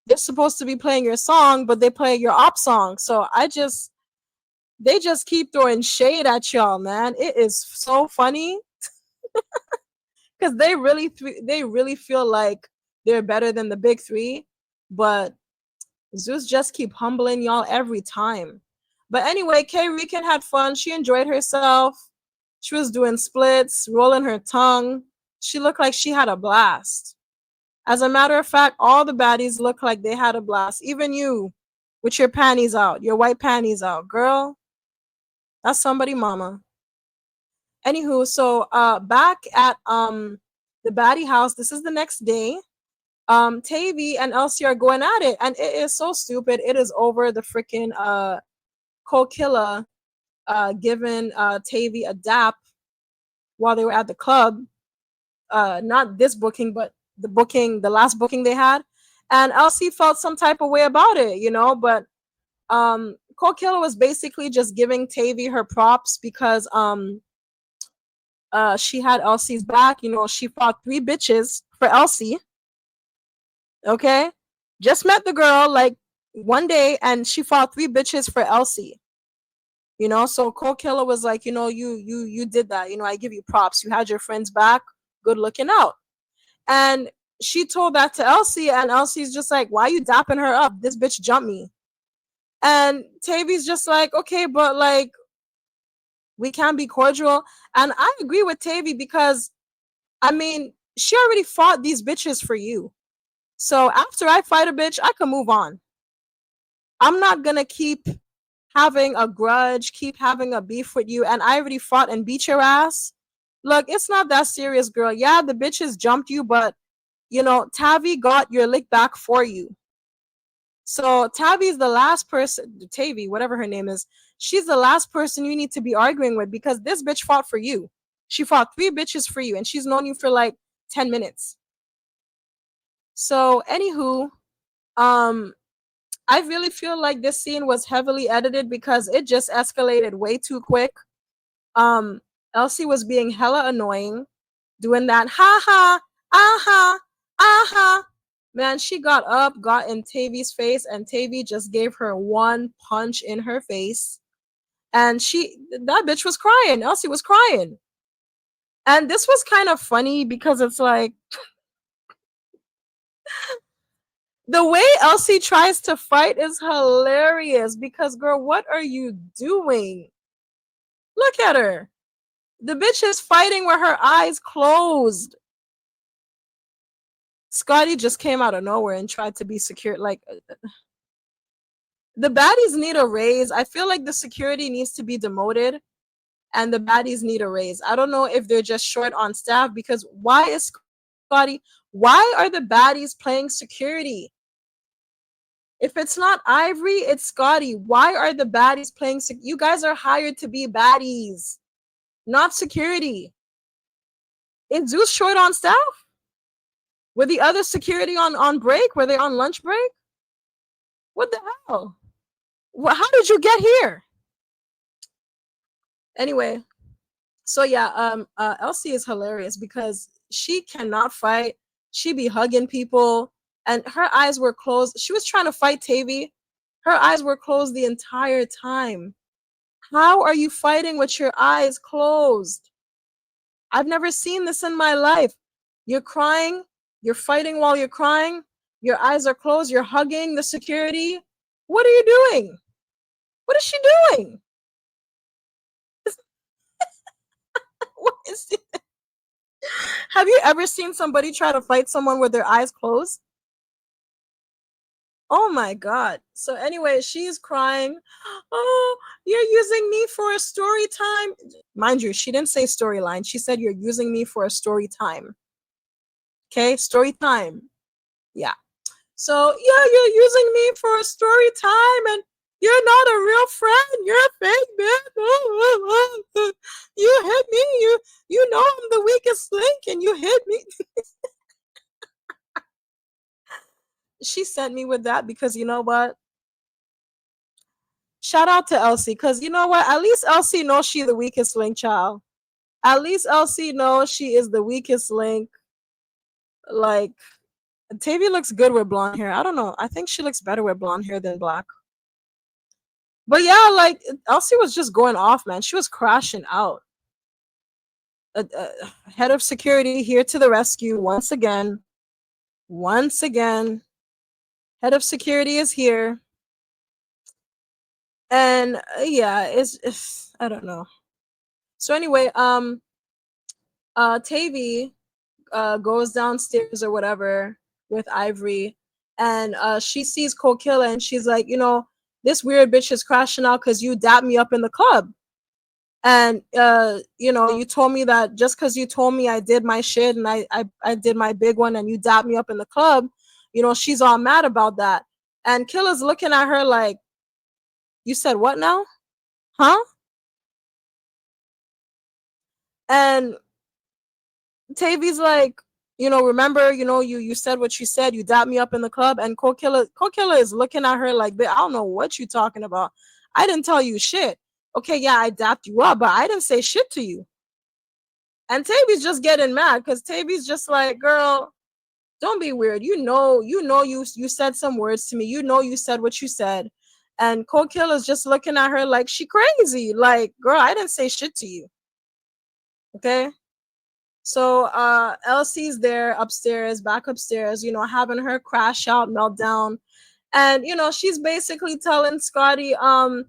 they're supposed to be playing your song, but they play your op song. So they just keep throwing shade at y'all, man. It is so funny because they really feel like they're better than the big three, but Zeus just keep humbling y'all every time. But anyway, Kay Rican had fun. She enjoyed herself. She was doing splits, rolling her tongue. She looked like she had a blast. As a matter of fact, all the baddies look like they had a blast. Even you, with your panties out, your white panties out. Girl, that's somebody mama. Anywho, so back at the baddie house, this is the next day. Tavy and Elsie are going at it, and it is so stupid. It is over the freaking Cold Killer giving Tavy a dap while they were at the club. Not this booking, but the last booking they had. And Elsie felt some type of way about it, but Cold Killer was basically just giving Tavy her props because she had Elsie's back. She fought 3 bitches for Elsie. Okay? Just met the girl like one day and she fought 3 bitches for Elsie. So Cold Killer was like, you did that. I give you props. You had your friends back. Good looking out. And she told that to Elsie, and Elsie's just like, why you dapping her up? This bitch jumped me. And Tavy's just like, okay, but like, we can be cordial. And I agree with Tavy because, I mean, she already fought these bitches for you. So after I fight a bitch, I can move on. I'm not gonna keep having a grudge, keep having a beef with you, and I already fought and beat your ass. Look, it's not that serious, girl. Yeah, the bitches jumped you, but Tavi got your lick back for you. So Tavi's the last person, Tavi, whatever her name is, she's the last person you need to be arguing with because this bitch fought for you. She fought 3 bitches for you, and she's known you for like 10 minutes. So, anywho, I really feel like this scene was heavily edited because it just escalated way too quick. Um, Elsie was being hella annoying, doing that ha ha, aha, aha. Man, she got up, got in Tavy's face, and Tavy just gave her one punch in her face. And that bitch was crying. Elsie was crying. And this was kind of funny because it's like the way Elsie tries to fight is hilarious because, girl, what are you doing? Look at her. The bitch is fighting with her eyes closed. Scotty just came out of nowhere and tried to be secure. Like, the baddies need a raise. I feel like the security needs to be demoted and the baddies need a raise. I don't know if they're just short on staff because why is Scotty, why are the baddies playing security? If it's not Ivory, it's Scotty. Why are the baddies playing? You guys are hired to be baddies, not security. Is Zeus short on staff? Were the other security on break? Were they on lunch break? What the hell? How did you get here? Anyway, so yeah, Elsie is hilarious because she cannot fight. She be hugging people, and her eyes were closed. She was trying to fight Tavy. Her eyes were closed the entire time. How are you fighting with your eyes closed? I've never seen this in my life. You're crying. You're fighting while you're crying. Your eyes are closed. You're hugging the security. What are you doing? What is she doing? What is it? Have you ever seen somebody try to fight someone with their eyes closed? Oh my God. So anyway, she's crying. Oh, you're using me for a story time. Mind you, she didn't say storyline. She said you're using me for a story time. Okay, story time. Yeah. So yeah, you're using me for a story time and you're not a real friend. You're a fake man. You hit me. You know I'm the weakest link and you hit me. She sent me with that because you know what? Shout out to Elsie because you know what? At least Elsie knows she's the weakest link, child. At least Elsie knows she is the weakest link. Like, Tavy looks good with blonde hair. I don't know. I think she looks better with blonde hair than black. But yeah, like Elsie was just going off, man. She was crashing out. Head of security here to the rescue once again. Once again, head of security is here. And yeah, it's I don't know. So anyway, Tavy goes downstairs or whatever with Ivory, and she sees Kokilla, and she's like, you know, this weird bitch is crashing out because you dapped me up in the club, and you know, you told me that just because you told me I did my shit and I did my big one, and you dapped me up in the club, you know, she's all mad about that, and Killa's looking at her like, you said what now, huh? And Tavy's like, you know, remember, you know, you said what you said, you dapped me up in the club, and Kokilla is looking at her like, I don't know what you talking about. I didn't tell you shit. Okay, yeah, I dapped you up, but I didn't say shit to you. And Tavy's just getting mad because Tavy's just like, girl, don't be weird. You said some words to me. You know you said what you said. And Kokilla's just looking at her like she crazy. Like, girl, I didn't say shit to you. Okay. So Elsie's there upstairs, back upstairs, you know, having her crash out meltdown. And you know, she's basically telling Scotty, why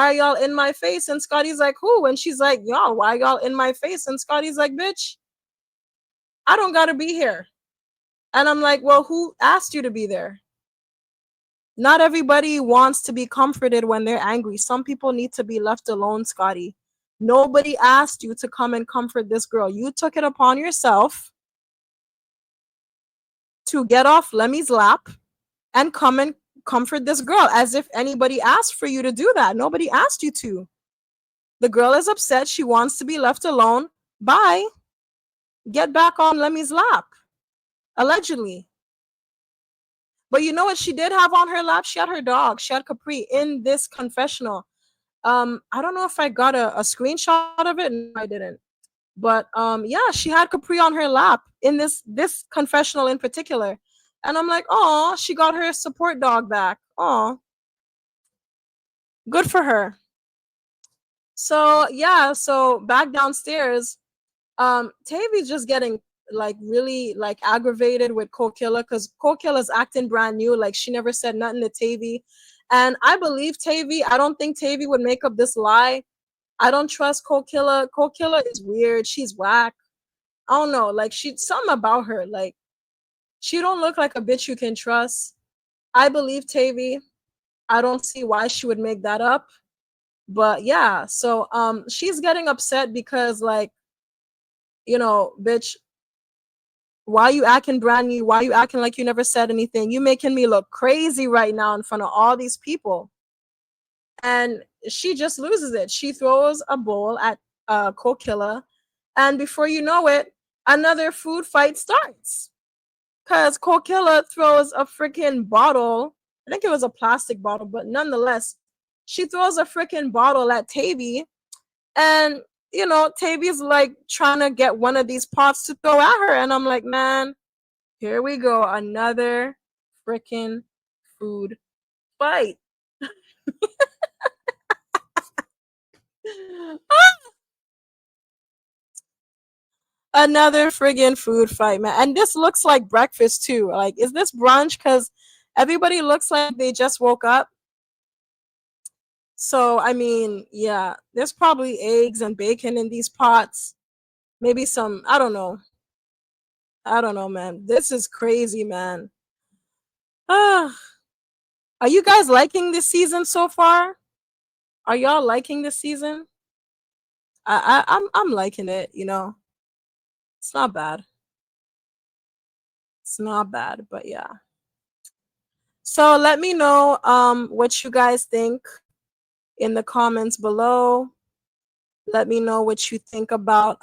are y'all in my face? And Scotty's like, who? And she's like, y'all, why y'all in my face? And Scotty's like, bitch, I don't gotta be here. And I'm like, well, who asked you to be there? Not everybody wants to be comforted when they're angry. Some people need to be left alone, Scotty. Nobody asked you to come and comfort this girl. You took it upon yourself to get off Lemmy's lap and come and comfort this girl as if anybody asked for you to do that. Nobody asked you to. The girl is upset. She wants to be left alone. Bye. Get back on Lemmy's lap. Allegedly. But you know what she did have on her lap? She had her dog. She had Capri in this confessional. I don't know if I got a screenshot of it. No, I didn't. But yeah, she had Capri on her lap in this confessional in particular. And I'm like, oh, she got her support dog back. Oh, good for her. So yeah, so back downstairs, Tavy's just getting like really like aggravated with Kokilla because Kokilla's acting brand new, like she never said nothing to Tavy. And I believe Tavy. I don't think Tavy would make up this lie. I don't trust Kokilla. Kokilla is weird. She's whack. I don't know. Like she something about her. Like she don't look like a bitch you can trust. I believe Tavy. I don't see why she would make that up. But yeah, so she's getting upset because like, bitch, why you acting brand new? Why you acting like you never said anything? You making me look crazy right now in front of all these people. And she just loses it. She throws a bowl at Kokilla, and before you know it, another food fight starts. Cause Kokilla throws a freaking bottle. I think it was a plastic bottle, but nonetheless, she throws a freaking bottle at Tavy, and Tavy's like trying to get one of these pots to throw at her, and I'm like, man, here we go, another freaking food fight. Another friggin' food fight, man. And this looks like breakfast too. Like, is this brunch? Because everybody looks like they just woke up. So, I mean, yeah, there's probably eggs and bacon in these pots. Maybe some, I don't know. I don't know, man. This is crazy, man. Ah, are you guys liking this season so far? Are y'all liking this season? I'm liking it. It's not bad. It's not bad, but yeah. So let me know what you guys think in the comments below. Let me know what you think about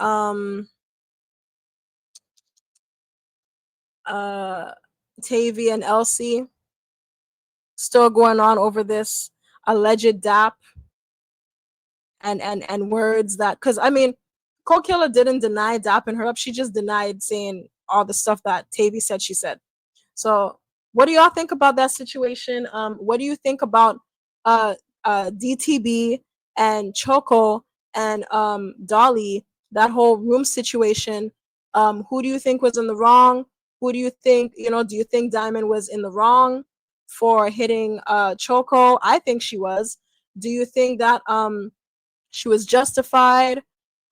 uh Tavy and Elsie still going on over this alleged dap and words that, because I mean, Kokilla didn't deny dapping her up. She just denied saying all the stuff that Tavy said she said. So what do y'all think about that situation? What do you think about uh DTB and Choco and Dolly, that whole room situation? Who do you think was in the wrong? Who do you think, do you think Diamond was in the wrong for hitting Choco? I think she was. Do you think that she was justified?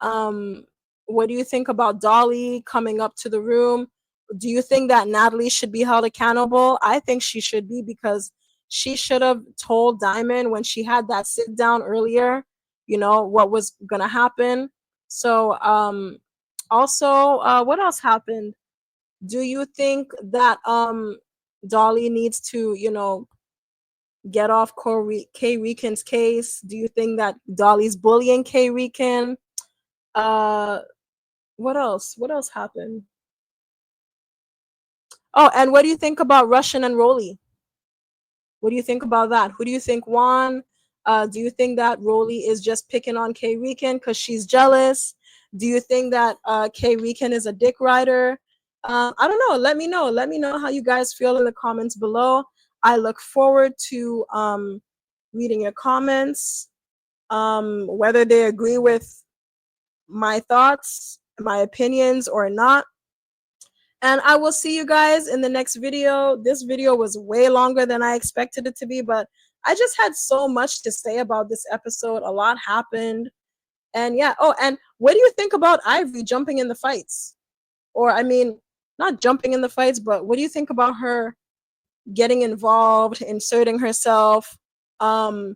Um, what do you think about Dolly coming up to the room? Do you think that Natalie should be held accountable? I think she should be, because she should have told Diamond when she had that sit down earlier, what was going to happen. So, also, what else happened? Do you think that Dolly needs to, get off K Rican's case? Do you think that Dolly's bullying K Rican? Uh, what else? What else happened? Oh, and what do you think about Russian and Rollie? What do you think about that? Who do you think won? Do you think that Rollie is just picking on K Rican because she's jealous? Do you think that K Rican is a dick rider? I don't know. Let me know. Let me know how you guys feel in the comments below. I look forward to reading your comments, whether they agree with my thoughts, my opinions, or not. And I will see you guys in the next video. This video was way longer than I expected it to be, but I just had so much to say about this episode. A lot happened. And yeah. Oh, and what do you think about Ivory jumping in the fights? Or, I mean, not jumping in the fights, but what do you think about her getting involved, inserting herself, um,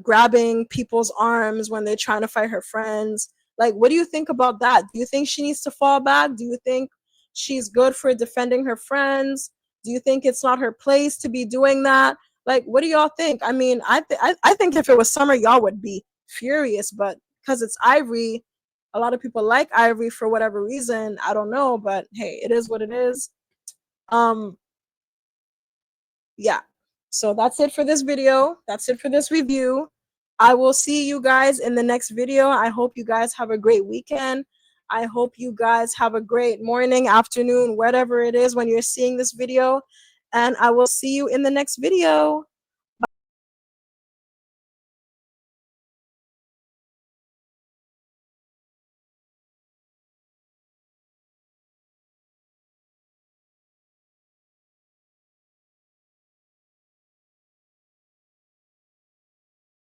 grabbing people's arms when they're trying to fight her friends? Like, what do you think about that? Do you think she needs to fall back? Do you think she's good for defending her friends? Do you think it's not her place to be doing that? Like, what do y'all think? I mean, I think if it was Summer, y'all would be furious, but because it's Ivory, a lot of people like Ivory for whatever reason. I don't know, but hey, it is what it is. Um, Yeah. So that's it for this video. That's it for this review. I will see you guys in the next video. I hope you guys have a great weekend. I hope you guys have a great morning, afternoon, whatever it is when you're seeing this video. And I will see you in the next video.